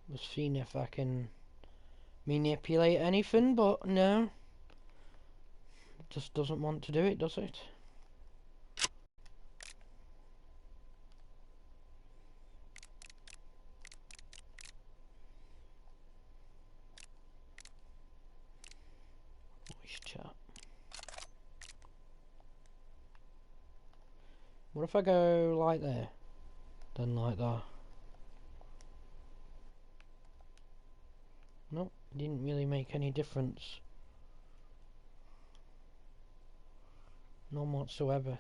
Just seeing if I can manipulate anything, but no. It just doesn't want to do it, does it? Voice chat. What if I go like there? Then like that? Nope, didn't really make any difference. None whatsoever.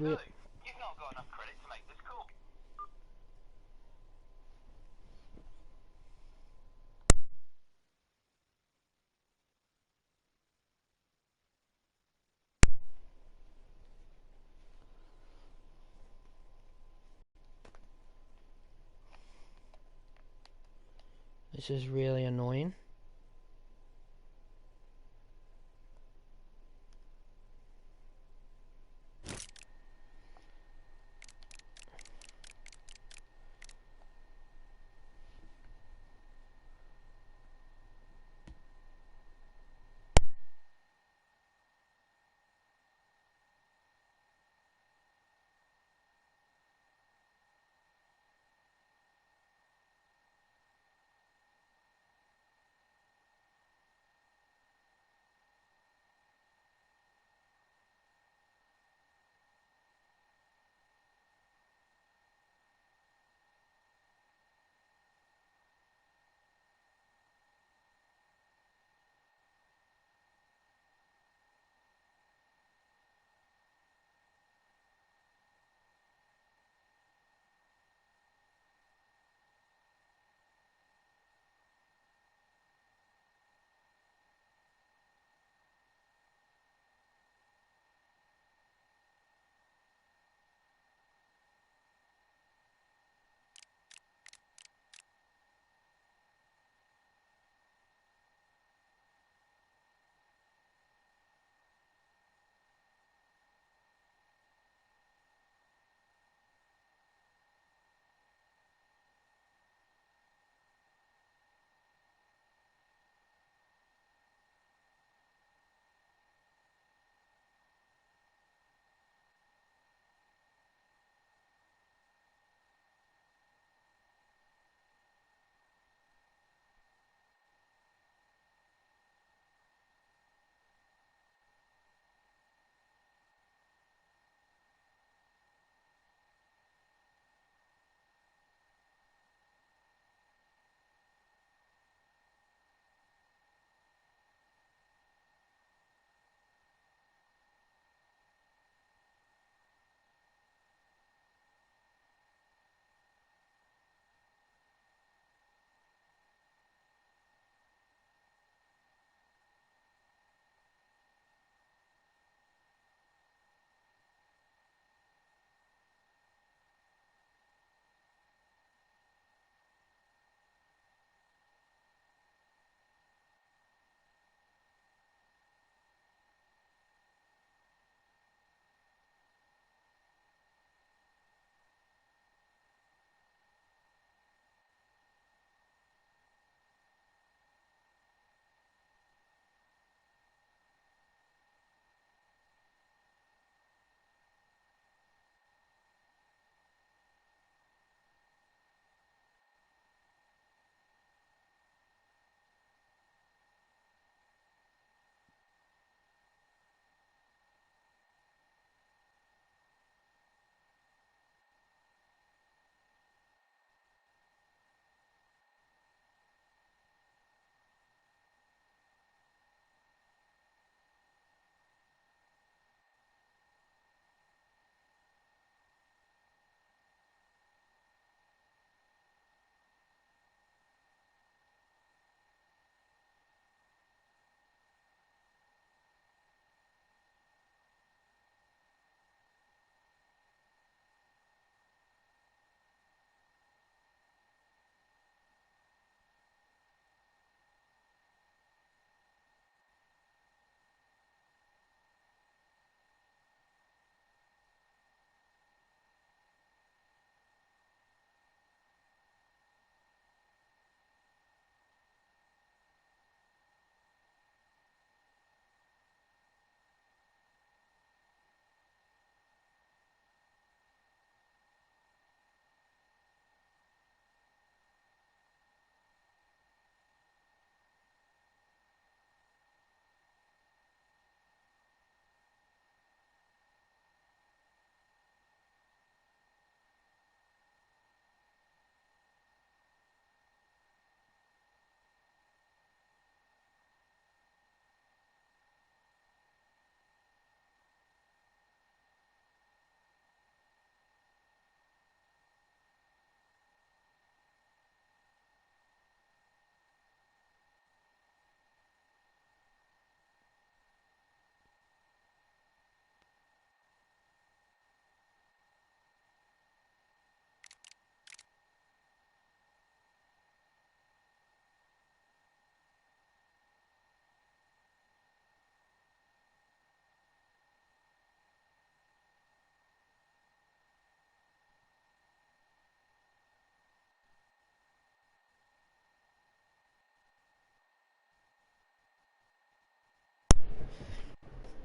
You've not got enough credit to make this call. This is really annoying.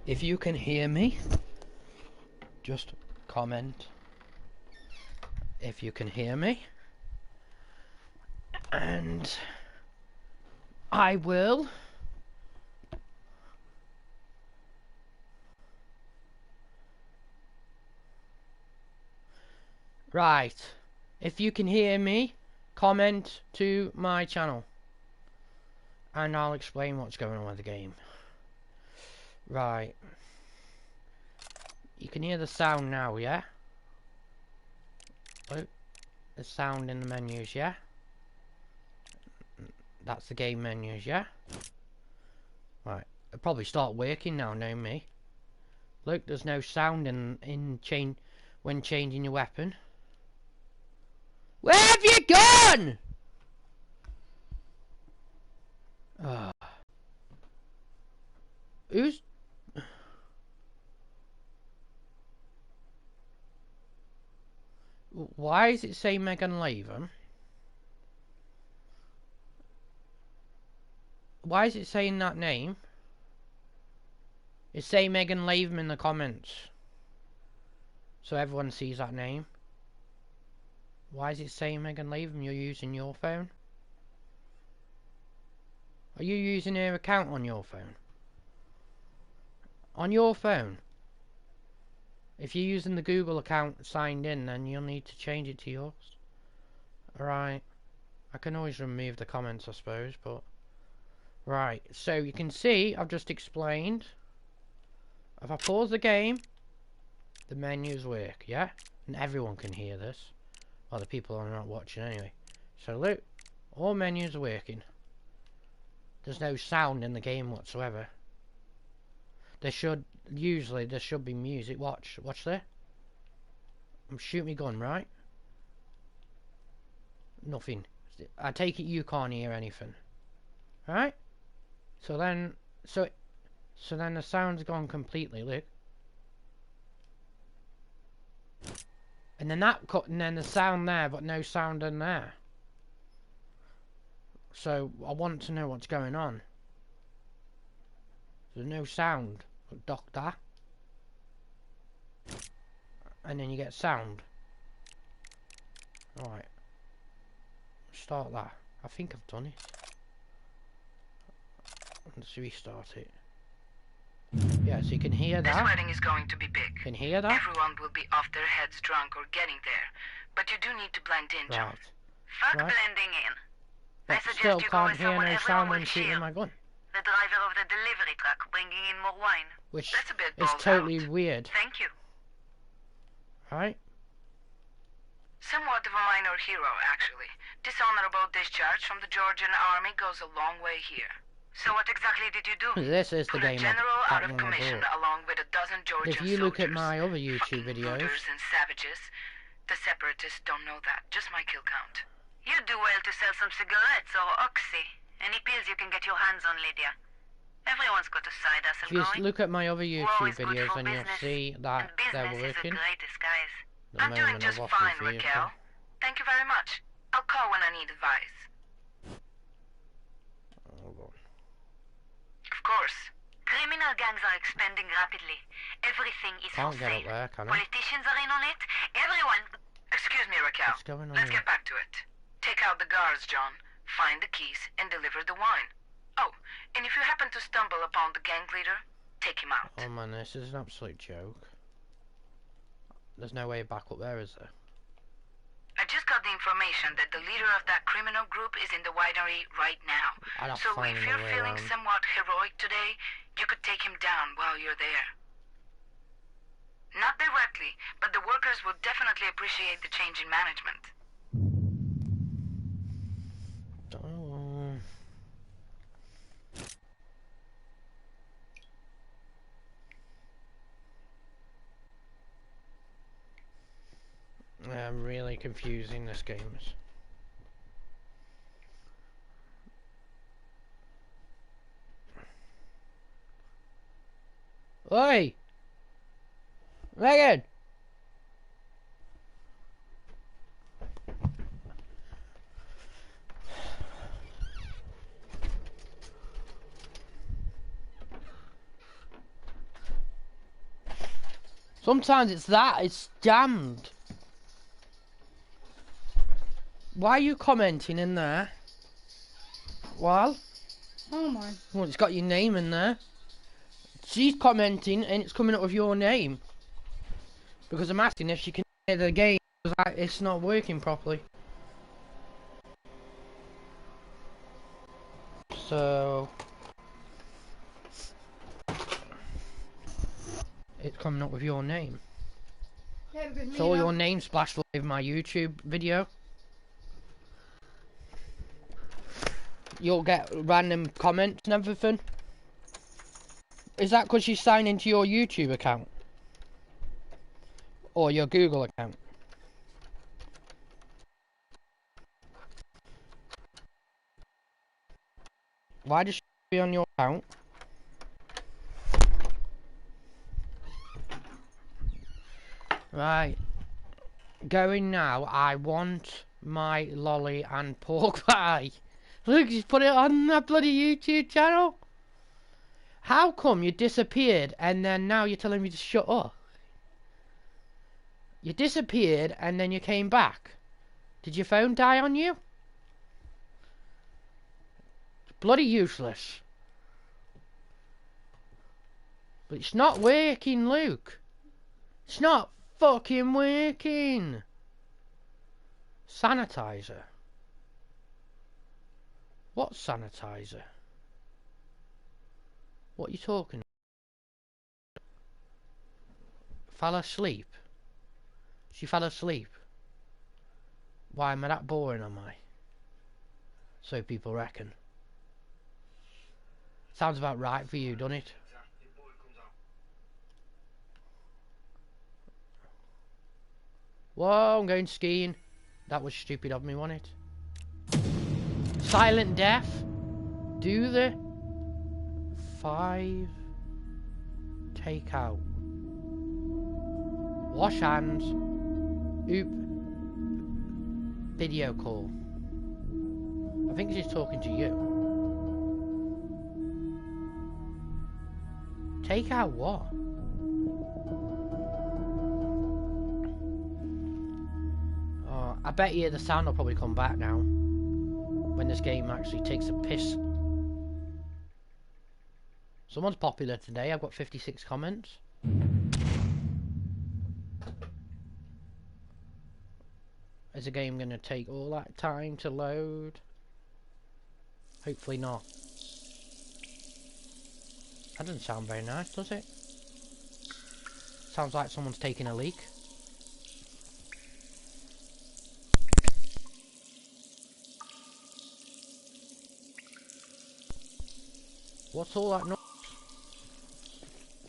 If you can hear me, just comment if you can hear me, and I will right. If you can hear me, comment to my channel and I'll explain what's going on with the game. Right. You can hear the sound now, yeah? Oh, the sound in the menus, yeah? That's the game menus, yeah? Right. It'll probably start working now, know me. Look, there's no sound when changing your weapon. Where have you gone? Who's... Why is it saying Megan Latham? Why is it saying that name? It's saying Megan Latham in the comments, so everyone sees that name. Why is it saying Megan Latham? You're using your phone? Are you using her account on your phone? On your phone? If you're using the Google account signed in, then you'll need to change it to yours. Right. I can always remove the comments, I suppose, but... Right, so you can see, I've just explained. If I pause the game, the menus work, yeah? And everyone can hear this. Well, the people are not watching anyway. So look, all menus are working. There's no sound in the game whatsoever. There should be music. Watch there. I'm shooting my gun, right? Nothing. I take it you can't hear anything, right? So then the sound's gone completely. Look, and then and then the sound there, but no sound in there. So I want to know what's going on. There's no sound. Doctor. And then you get sound. Alright. Start that. I think I've done it. Let's restart it. Yeah, so you can hear that. This wedding is going to be big. Can hear that? Everyone will be off their heads drunk or getting there. But you do need to blend in, John. Right. Fuck Right. blending in. But I suggest still you go can't with hear someone no everyone sound will when shooting shield. my gun. The driver of the delivery truck bringing in more wine. Which That's a bit is balled totally out. weird. Thank you. Right? Somewhat of a minor hero, actually. Dishonorable discharge from the Georgian army goes a long way here. So what exactly did you do? This is the Put a game general out that of one I commission bought. along with a dozen Georgian If you look at soldiers. my other YouTube Fucking videos, looters and savages. The separatists don't know that. Just my kill count. You'd do well to sell some cigarettes or oxy. Any pills you can get your hands on, Lydia. Everyone's got a side hustle if you going. look at my other War YouTube is good videos, for then you'll business, see that and they're business is a working. great disguise. At the I'm doing moment, just I've fine, offered Raquel. Thank you very much. I'll call when I need advice. Of course. Criminal gangs are expanding rapidly. Everything is Can't for get sale. up there, can I? Politicians are in on it. Everyone... Excuse me, Raquel. What's going on Let's here? get back to it. Take out the guards, John. Find the keys and deliver the wine. Oh, and if you happen to stumble upon the gang leader, take him out. Oh man, this is an absolute joke. There's no way back up there, is there? I just got the information that the leader of that criminal group is in the winery right now. I'd have So to find if my you're way feeling around. somewhat heroic today, you could take him down while you're there. Not directly, but the workers will definitely appreciate the change in management. Oh. I'm really confusing this game. Oi! Megan! Sometimes it's that, it's jammed. Why are you commenting in there? Well? Oh my. Well, it's got your name in there. She's commenting and it's coming up with your name. Because I'm asking if she can hear the game, because it's not working properly. So... it's coming up with your name. Yeah, because So all your name splashed all over my YouTube video. You'll get random comments and everything. Is that because you sign into your YouTube account? Or your Google account? Why does she be on your account? Right. Going now, I want my lolly and pork pie. Look, she's put it on that bloody YouTube channel. How come you disappeared and then now you're telling me to shut up? You disappeared and then you came back. Did your phone die on you? Bloody useless. But it's not working, Luke. It's not fucking working. Sanitizer. What sanitizer? What are you talking about? Fell asleep? She fell asleep. Why am I that boring, am I? So people reckon. Sounds about right for you, doesn't it? Whoa, I'm going skiing. That was stupid of me, wasn't it? Silent death. Do the 5 take out. Wash hands. Oop. Video call. I think she's talking to you. Take out what? Oh, I bet you the sound will probably come back now. When this game actually takes a piss. Someone's popular today. I've got 56 comments. Is the game going to take all that time to load? Hopefully not. That doesn't sound very nice, does it? Sounds like someone's taking a leak. What's all that noise?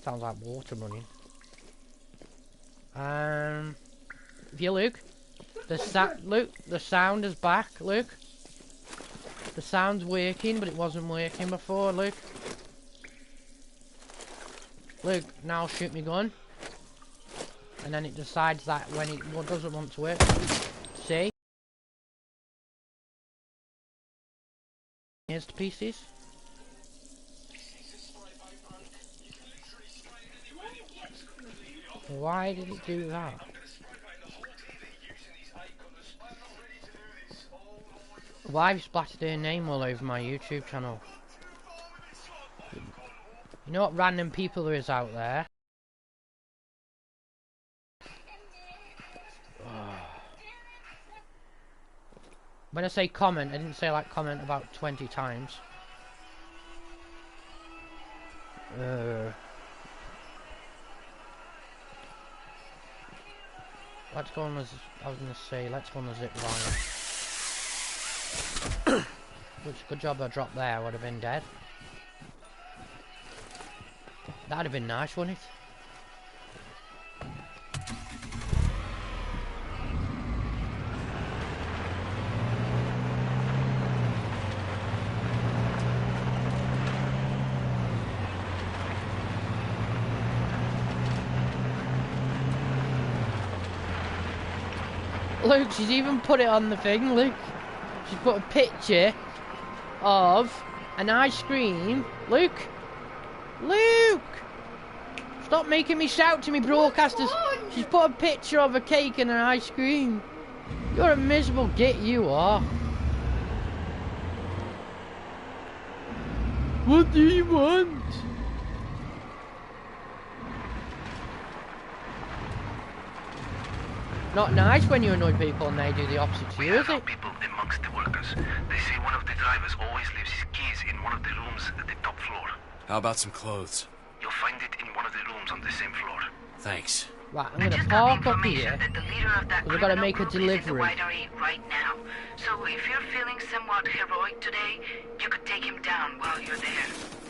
Sounds like water running. If you look, the sound is back. Look, the sound's working, but it wasn't working before. Look, now I'll shoot my gun, and then it decides that when it doesn't want to work. See? Here's the pieces. Why did it do that? Why have you splattered her name all over my YouTube channel? You know what random people there is out there? When I say comment, I didn't say like comment about 20 times. Let's go on let's go on the zip line. Which, good job I dropped there, I would have been dead. That'd have been nice, wouldn't it? Look, she's even put it on the thing, look. She's put a picture of an ice cream. Look! Look! Stop making me shout to me broadcasters. She's put a picture of a cake and an ice cream. You're a miserable git, you are. What do you want? Not nice when you annoy people and they do the opposite to you, is it? People amongst the workers. They say one of the drivers always leaves his keys in one of the rooms at the top floor. How about some clothes? You'll find it in one of the rooms on the same floor. Thanks. Right, I'm gonna park up here because I've got to make a delivery. Right now. So if you're feeling somewhat heroic today, you could take him down while you're there.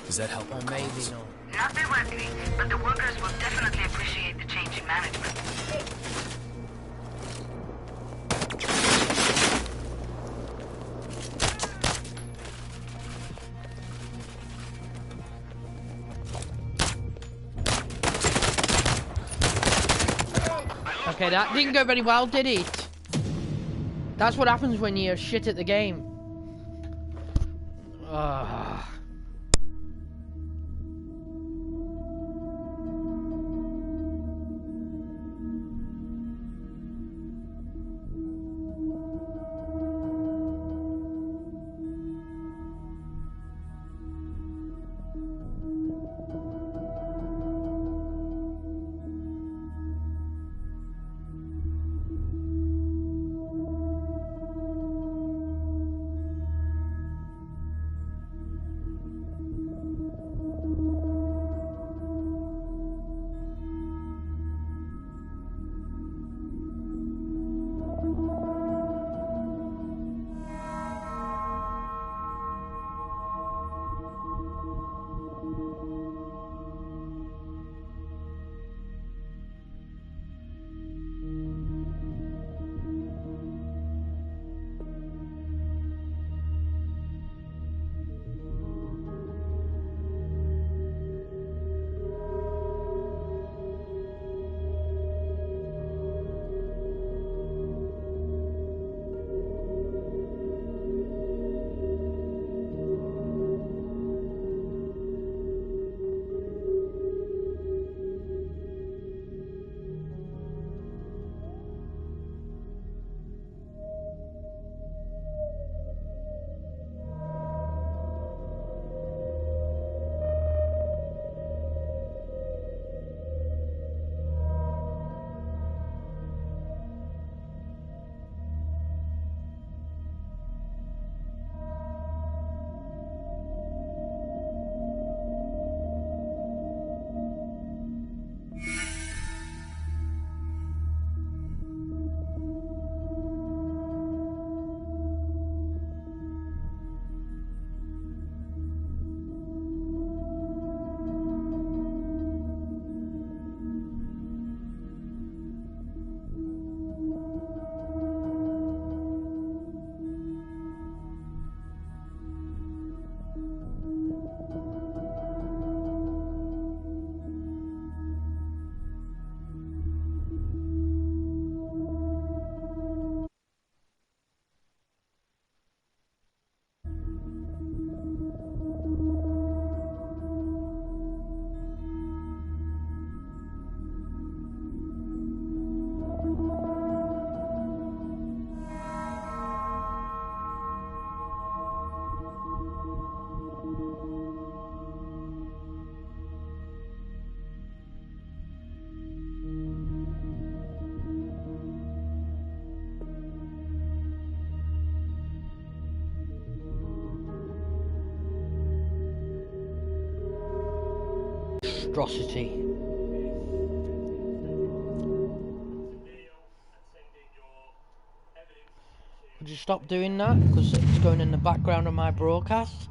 Does that help? Or maybe not. Not directly, but the workers will definitely appreciate the change in management. Okay, that didn't go very well, did it? That's what happens when you're shit at the game. Ugh. Monstrosity. Could you stop doing that? Because it's going in the background of my broadcast.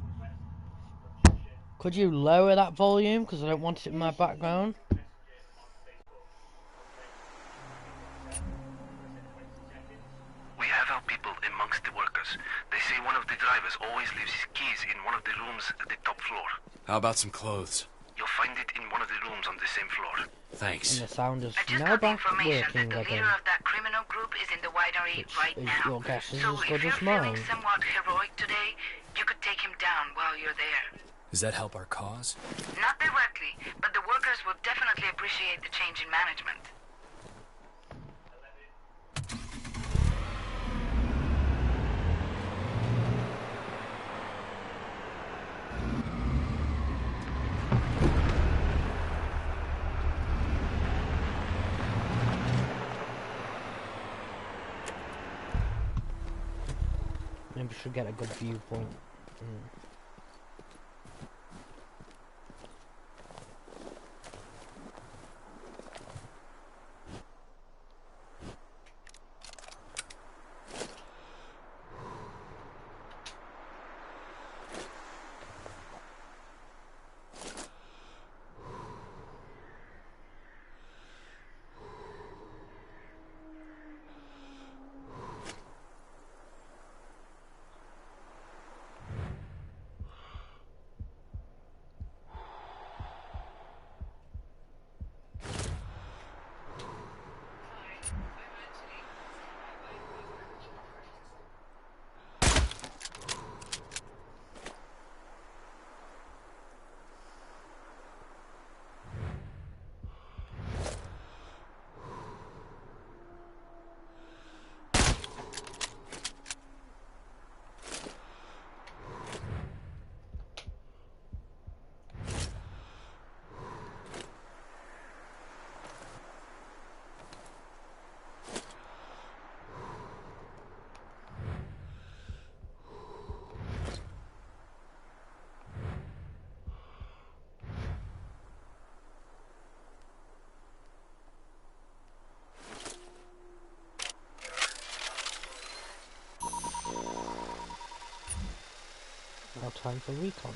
Could you lower that volume? Because I don't want it in my background. We have our people amongst the workers. They say one of the drivers always leaves his keys in one of the rooms at the top floor. How about some clothes? You'll find it in one of the rooms on the same floor. Thanks. And the sound is I just now got the back information working that the again. leader of that criminal group is in the winery right Is now. your guess is So as if good you're as feeling mine? somewhat heroic today, you could take him down while you're there. Does that help our cause? Not directly, but the workers will definitely appreciate the change in management. Maybe we should get a good viewpoint. Now time for recon.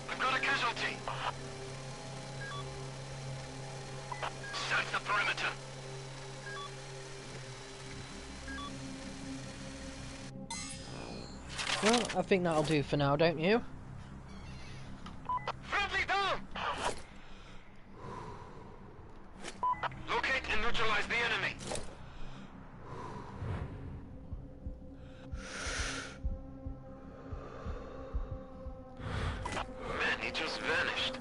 We've got a casualty. Search the perimeter. Well, I think that'll do for now, don't you? Friendly down! Locate and neutralize the enemy. Man, he just vanished.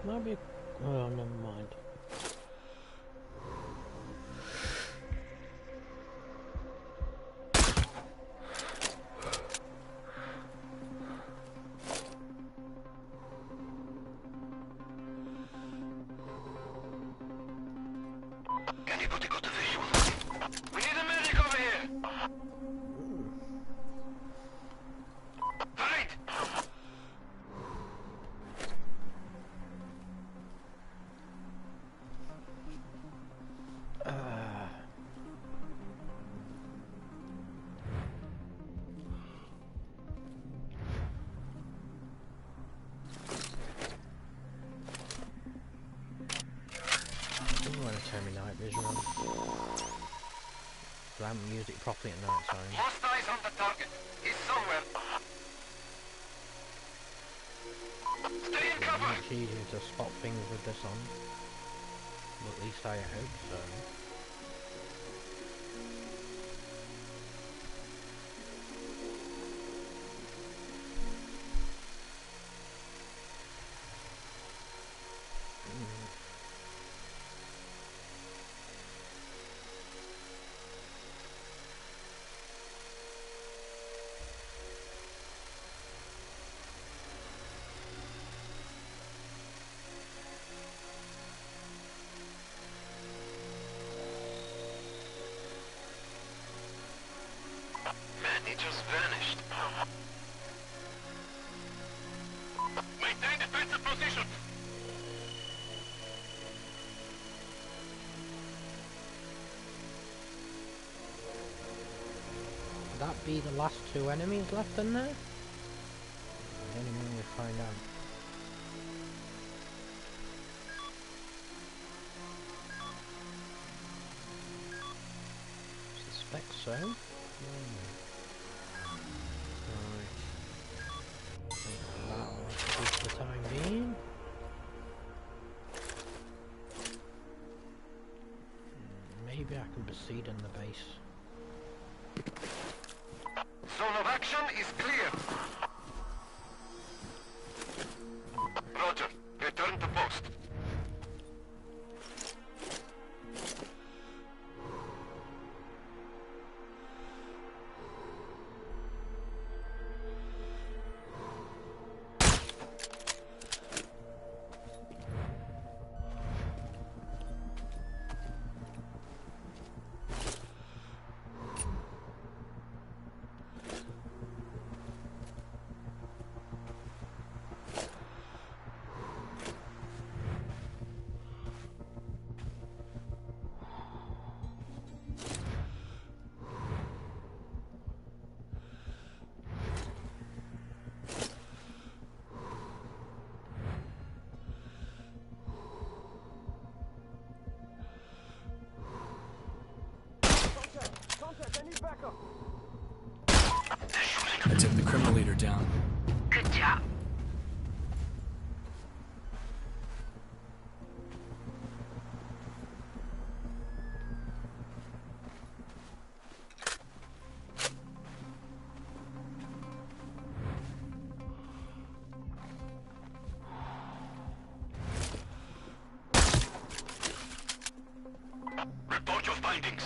Maybe. Oh, never mind. Anybody got a visual? We need a medic over here. Hurry! I want to turn my night vision on. I haven't used it properly at night time. Lost eyes on the target. He's somewhere. Stay in cover! Much easier to spot things with this on. At least I hope so. Man, he just vanished. Maintain defensive position! Would that be the last two enemies left in there? Any more we find out. Suspect so. Right. Take that one for the time being. Maybe I can proceed in the base. Zone of action is clear. Roger. Return to post. I took the criminal leader down. Good job. Report your findings.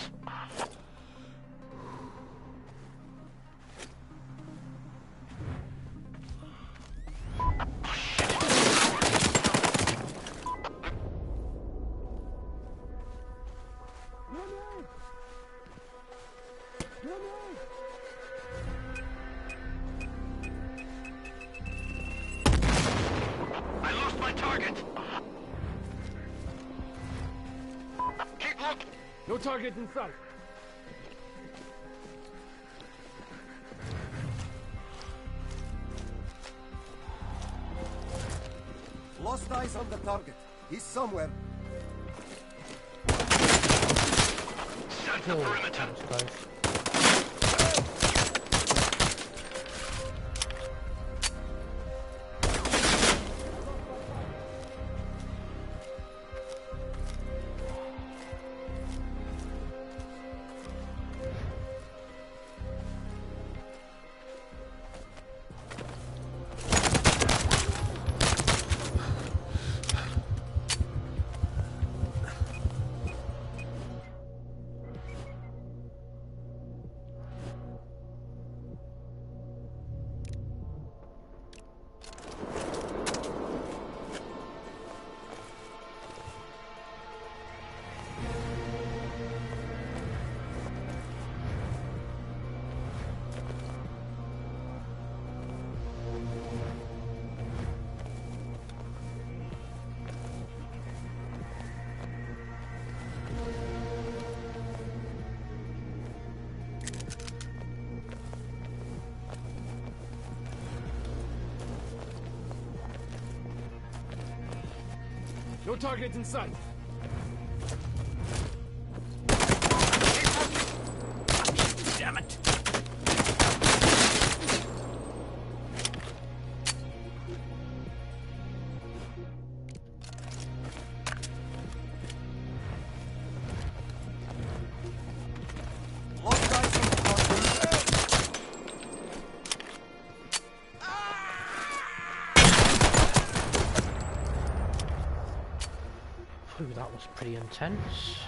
I lost my target. Keep looking. No target in sight. Lost eyes on the target. He's somewhere. Set the perimeter. That's close. No target in sight. Damn it! pretty intense.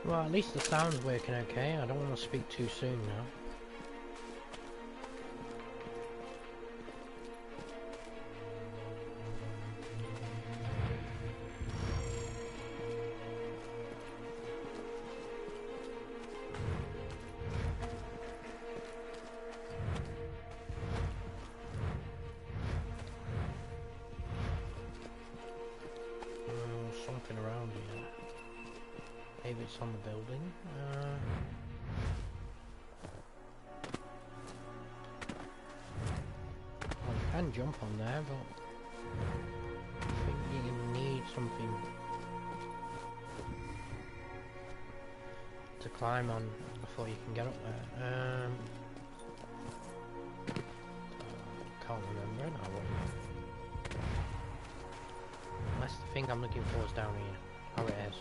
Well, at least the sound's working okay. I don't want to speak too soon now. Something around here. Maybe it's on the building. Well, you can jump on there, but I think you need something to climb on before you can get up there. Can't remember now. Unless the thing I'm looking for is down here. Oh, it is.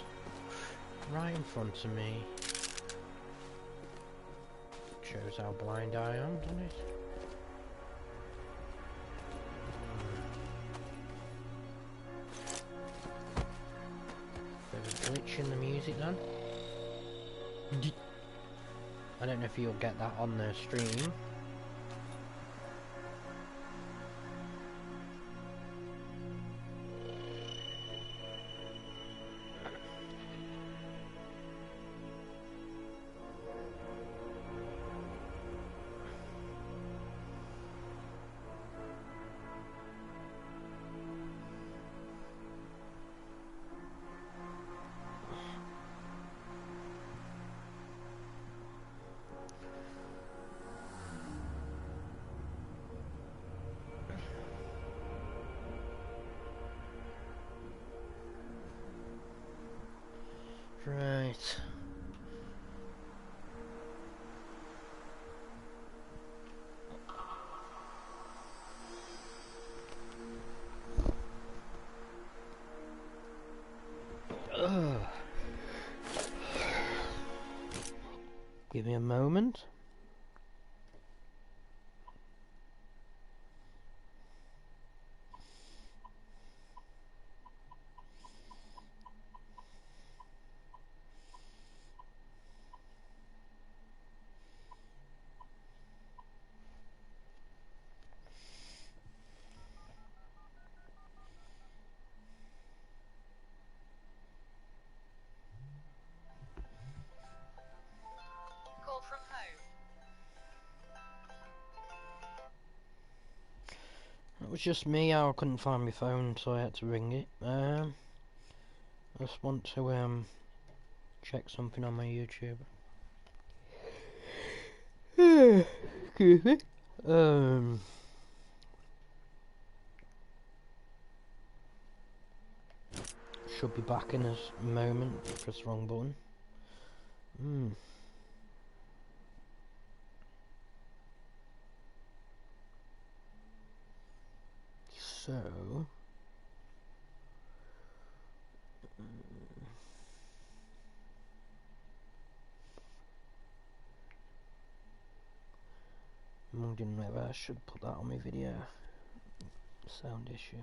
Right in front of me. Shows how blind I am, doesn't it? There's a glitch in the music then. I don't know if you'll get that on the stream. Right. Give me a moment. It was just me. I couldn't find my phone, so I had to ring it. I just want to check something on my YouTube. Excuse me. Should be back in a moment. Press the wrong button. So... I'm wondering whether I should put that on my video. Sound issue.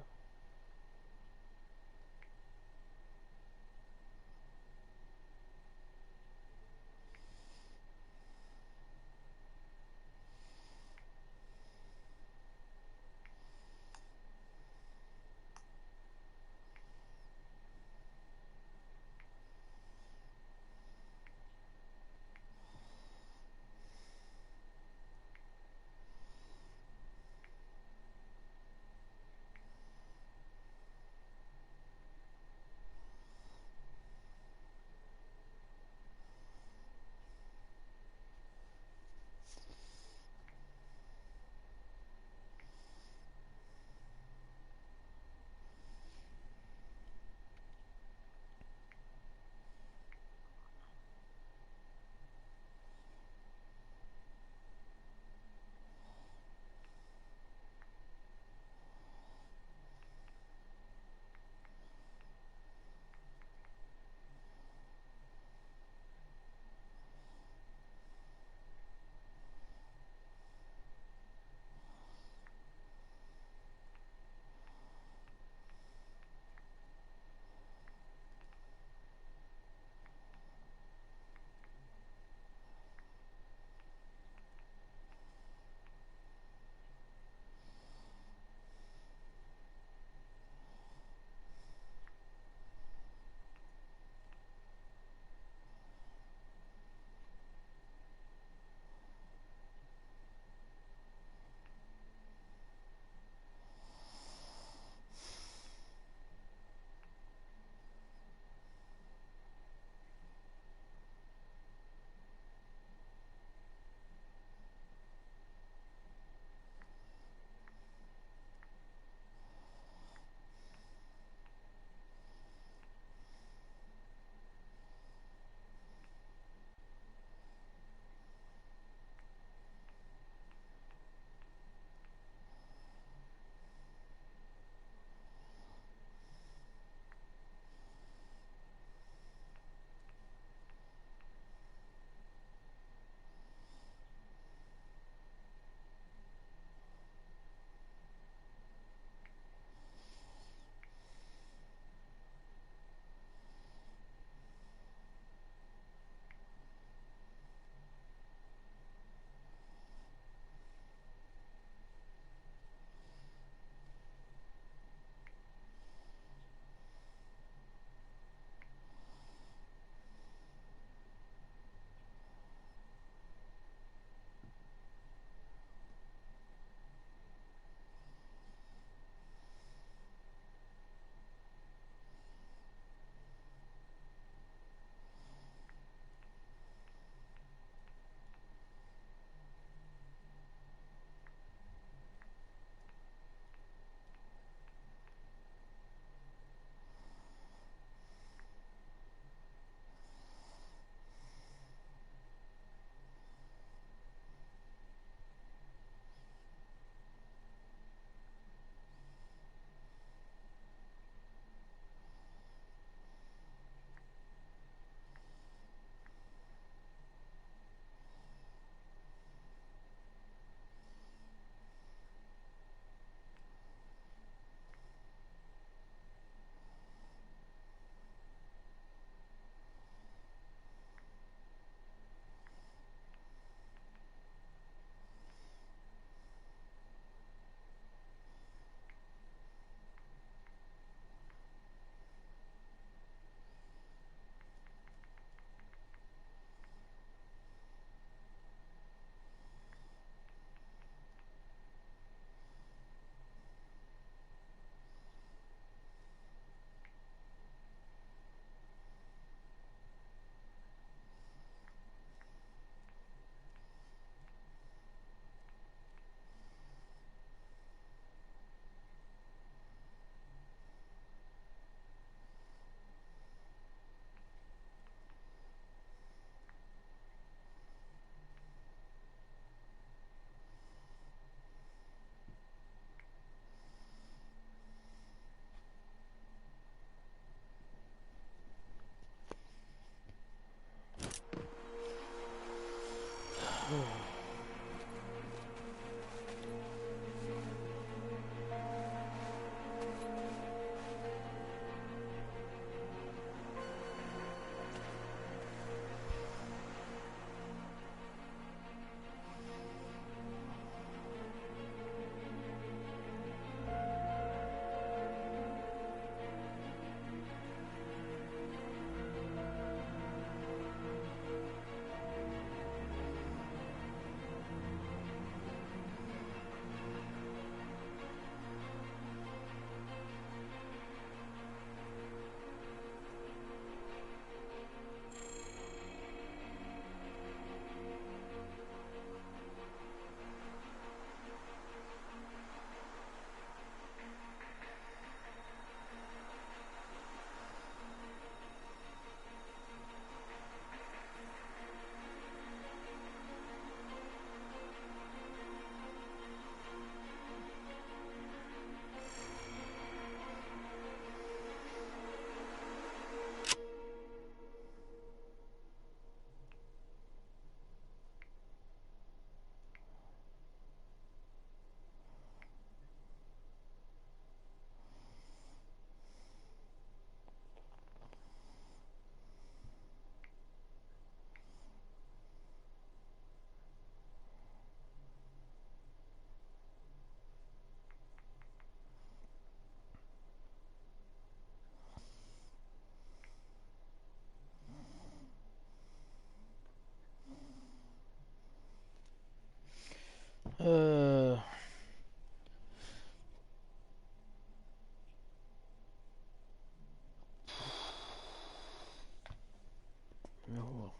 No.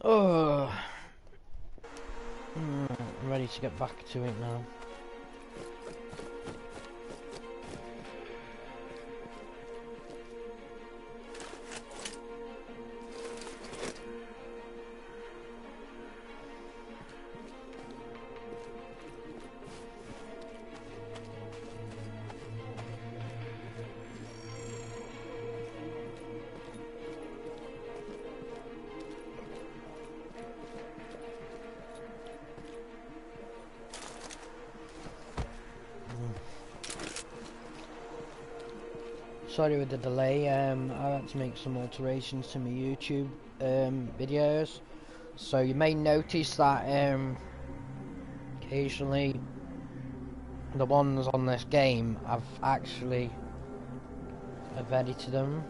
Oh, I'm ready to get back to it now. Sorry with the delay, I had to make some alterations to my YouTube videos, so you may notice that occasionally the ones on this game I've edited them,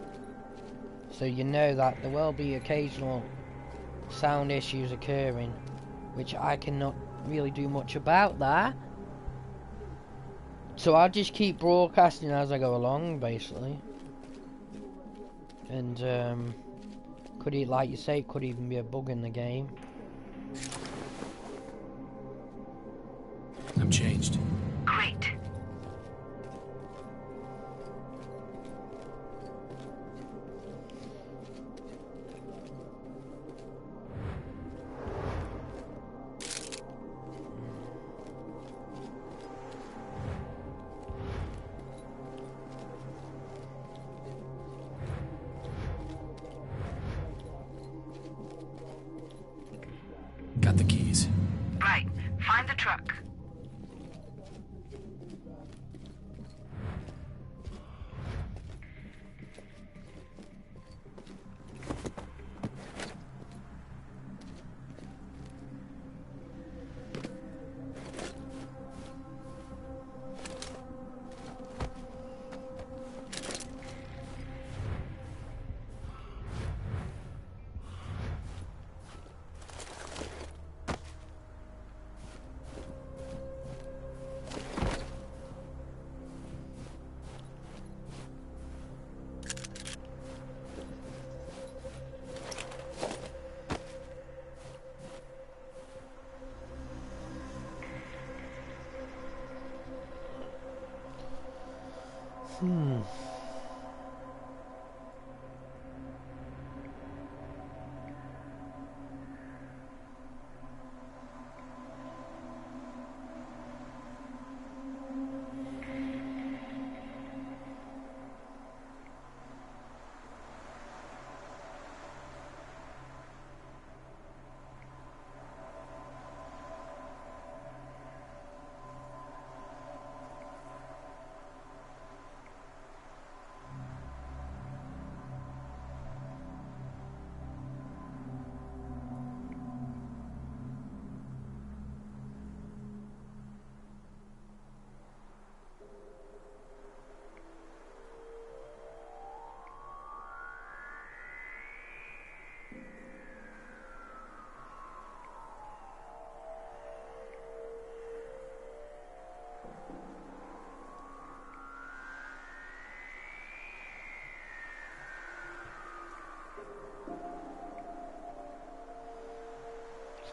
so you know that there will be occasional sound issues occurring, which I cannot really do much about that. So I'll just keep broadcasting as I go along, basically. And, could it, like you say, it could even be a bug in the game. I'm changed. Great. Got the keys. Right. Find the truck.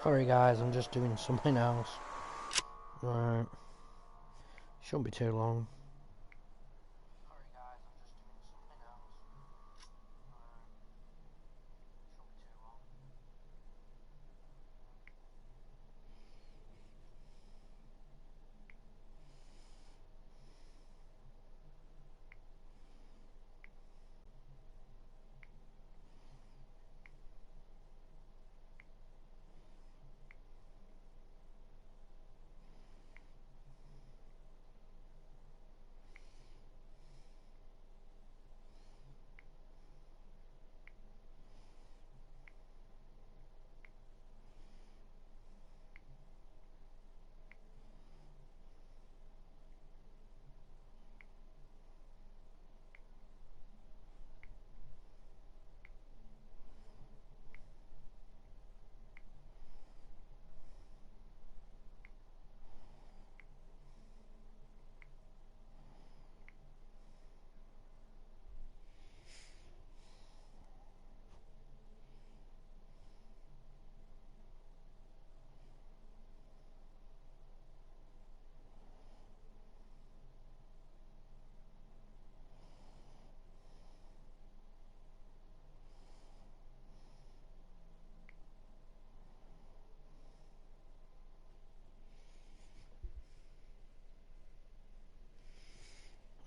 Sorry guys, I'm just doing something else. Right. Shouldn't be too long.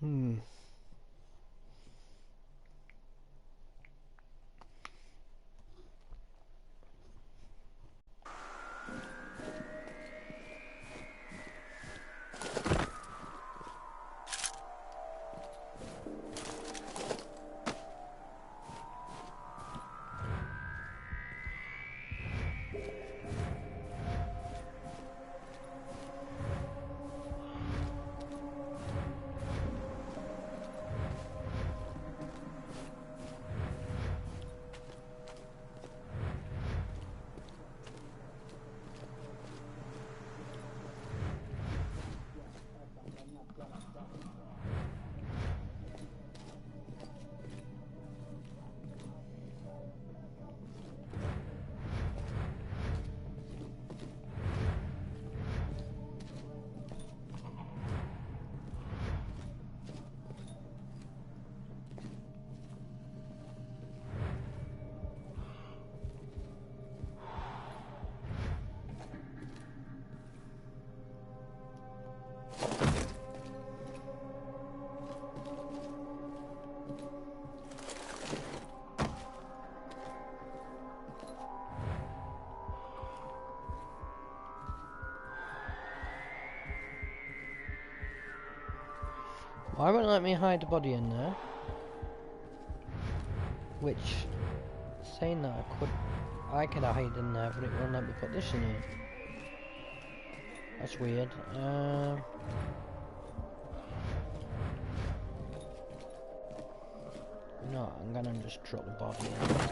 Hmm. Why won't it let me hide the body in there? Which, saying that I could hide in there, but it won't let me put this in here. That's weird. No, I'm gonna just drop the body in.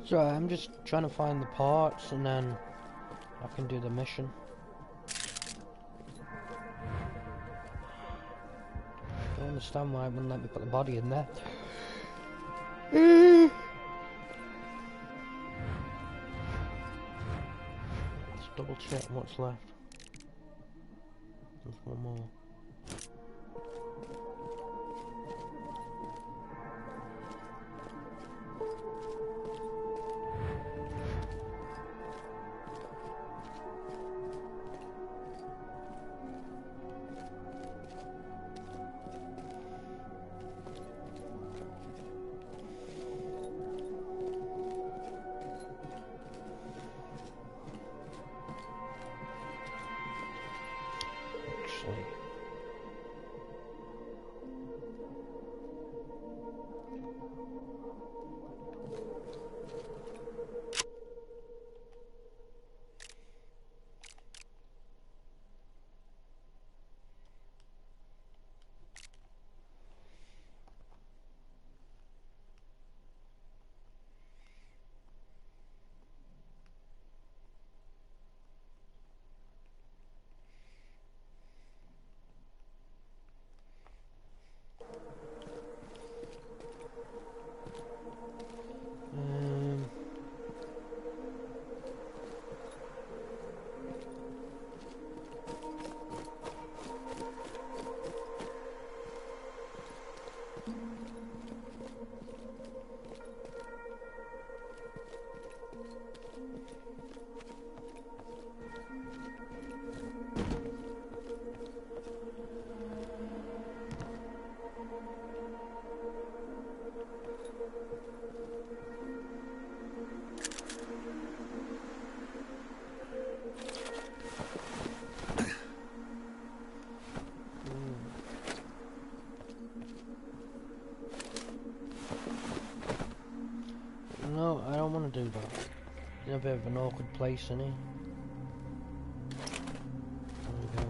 So I'm just trying to find the parts and then I can do the mission. I don't understand why it wouldn't let me put the body in there. Let's double check what's left. There's one more. No, I don't want to do that. It's a bit of an awkward place, isn't it? There we go.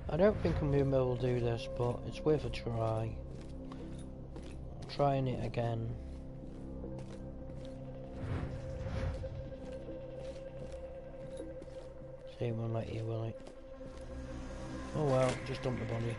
I don't think I'm going to be able to do this, but it's worth a try. Trying it again. See, it won't let you, will it? Oh well, just dump the body.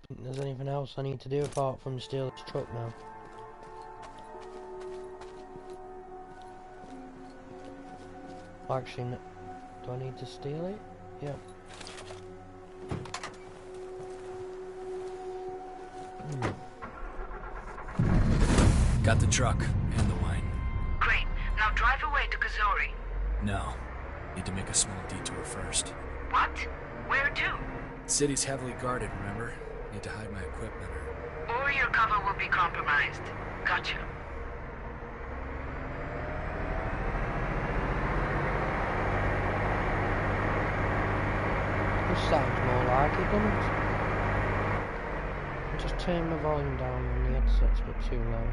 Think there's anything else I need to do apart from steal this truck now? Actually, do I need to steal it? Yeah. Got the truck and the wine. Great. Now drive away to Kazori. No. Need to make a small detour first. What? Where to? The city's heavily guarded, remember? Need to hide my equipment Or your cover will be compromised. Gotcha. This sounds more like it, doesn't it? I'll just turn the volume down on the headset's a bit too loud.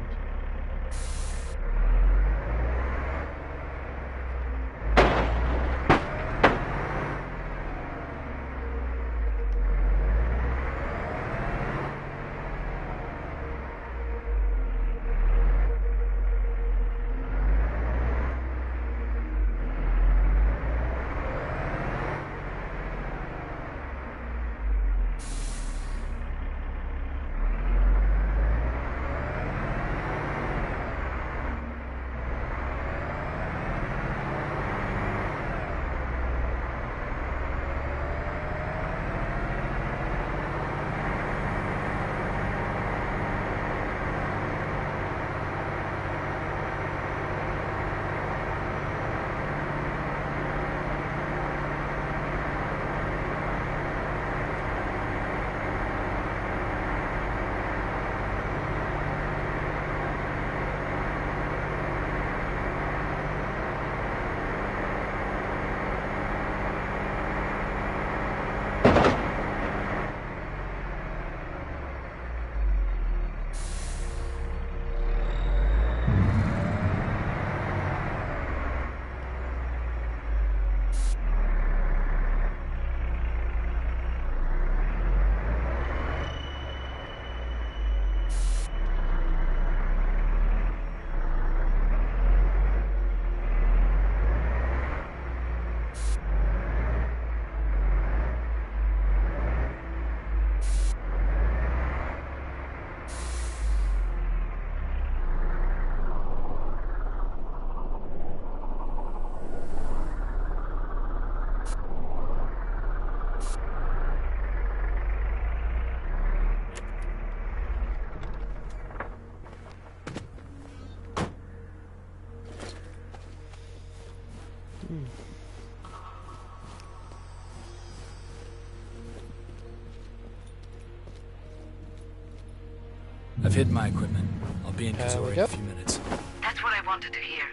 I've hidden my equipment. I'll be in Kazori in a few minutes. That's what I wanted to hear.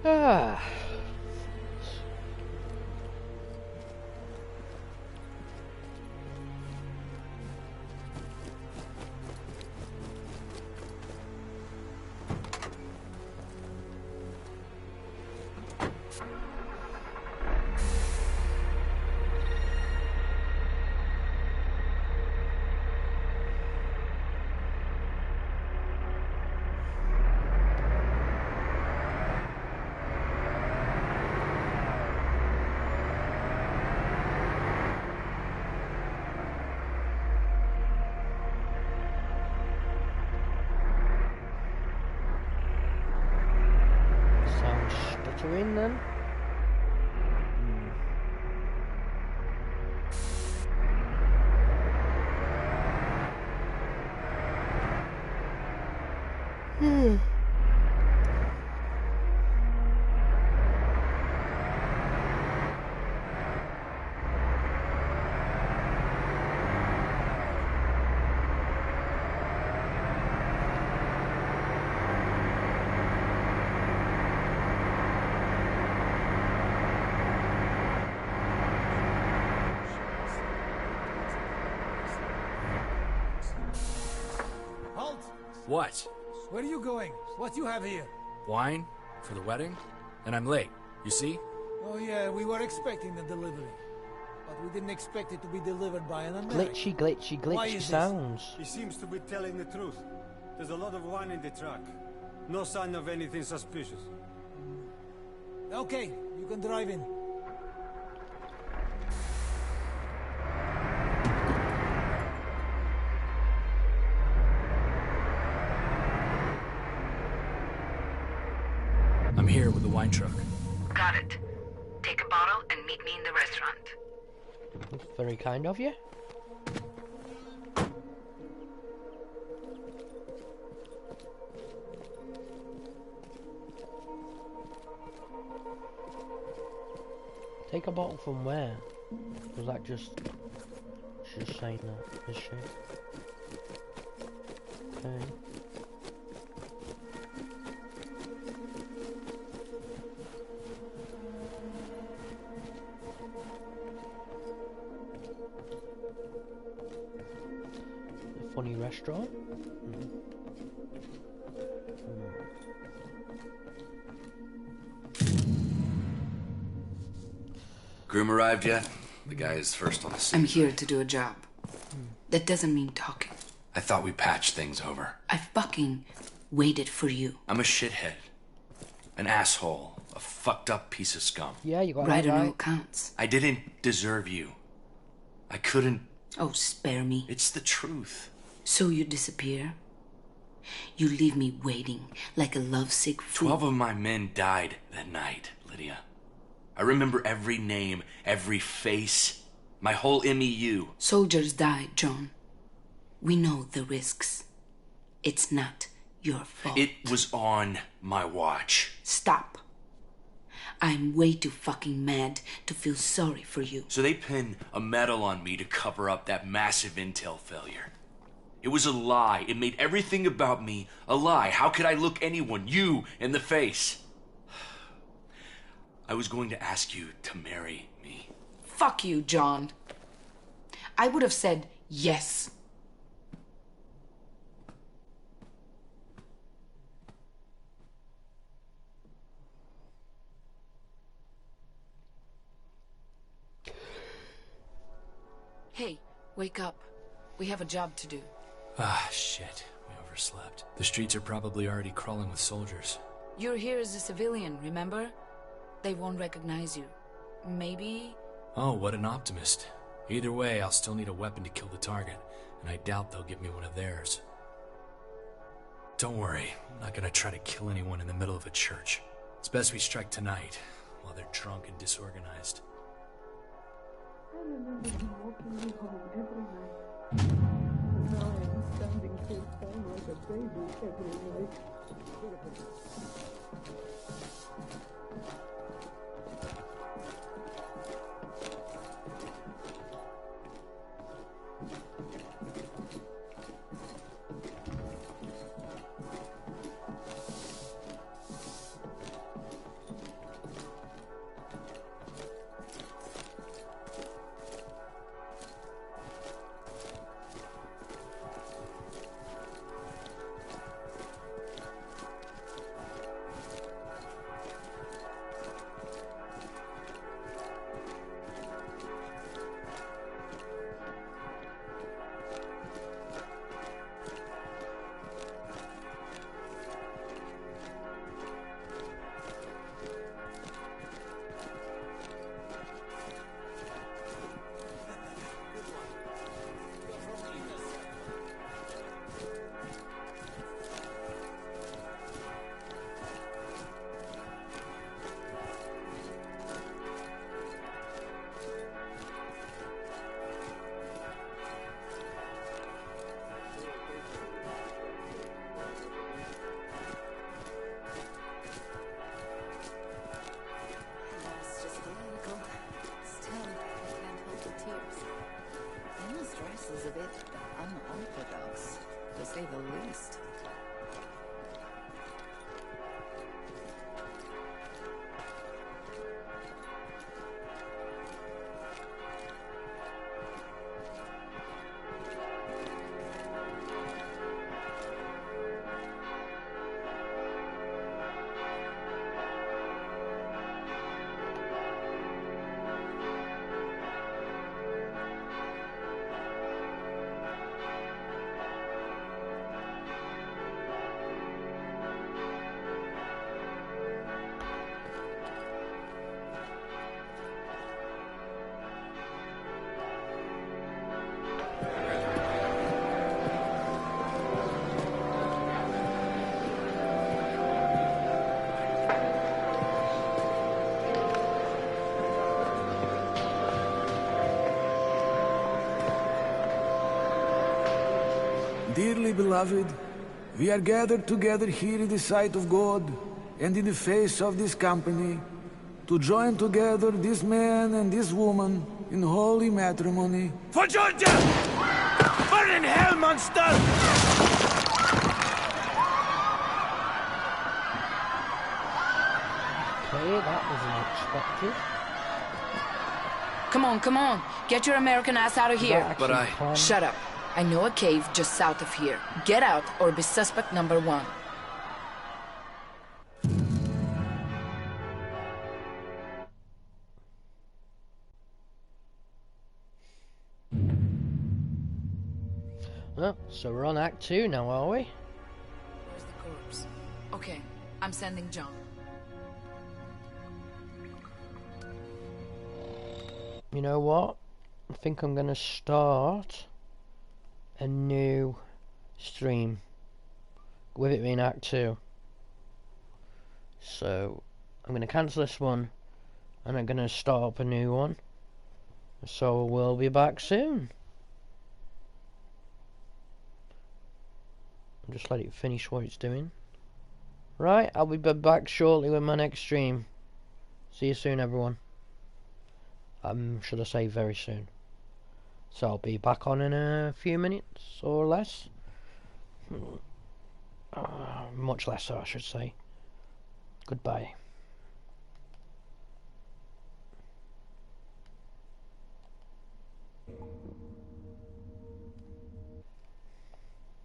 Ah. In then. What? Where are you going? What you have here? Wine? For the wedding? And I'm late, you see? Oh yeah, we were expecting the delivery. But we didn't expect it to be delivered by an American. Glitchy sounds. He seems to be telling the truth. There's a lot of wine in the truck. No sign of anything suspicious. Okay, you can drive in. Got it. Take a bottle and meet me in the restaurant. That's very kind of you. Take a bottle from where? Was that just... She's just saying that, is she? Okay. A funny restaurant? Groom arrived yet? The guy is first on the scene. I'm here to do a job. That doesn't mean talking. I thought we patched things over. I fucking waited for you. I'm a shithead. An asshole. A fucked up piece of scum. Yeah, you got right that on right. all counts. I didn't deserve you. I couldn't... Oh, spare me. It's the truth. So you disappear? You leave me waiting like a lovesick fool. 12 of my men died that night, Lydia. I remember every name, every face, my whole MEU. Soldiers died, John. We know the risks. It's not your fault. It was on my watch. Stop. I'm way too fucking mad to feel sorry for you. So they pinned a medal on me to cover up that massive intel failure. It was a lie. It made everything about me a lie. How could I look anyone, you, in the face? I was going to ask you to marry me. Fuck you, John. I would have said yes. Hey, wake up. We have a job to do. Ah, shit. We overslept. The streets are probably already crawling with soldiers. You're here as a civilian, remember? They won't recognize you. Maybe... Oh, what an optimist. Either way, I'll still need a weapon to kill the target, and I doubt they'll give me one of theirs. Don't worry, I'm not gonna try to kill anyone in the middle of a church. It's best we strike tonight, while they're drunk and disorganized. I remember him walking me home every night. And now I'm standing here crying like a baby every night. Dearly beloved, we are gathered together here in the sight of God and in the face of this company to join together this man and this woman in holy matrimony. For Georgia! Burn in hell, monster! Okay, that was unexpected. Come on, come on. Get your American ass out of here. But Shut up. I know a cave just south of here. Get out or be suspect number 1. Well, so we're on Act 2 now, are we? Where's the corpse? Okay, I'm sending John. You know what? I think I'm gonna start a new stream with it being Act 2. So I'm gonna cancel this one and I'm gonna start up a new one. So we'll be back soon. Just let it finish what it's doing. Right, I'll be back shortly with my next stream. See you soon, everyone. Should I say very soon? So I'll be back on in a few minutes or less. Much less, I should say. Goodbye.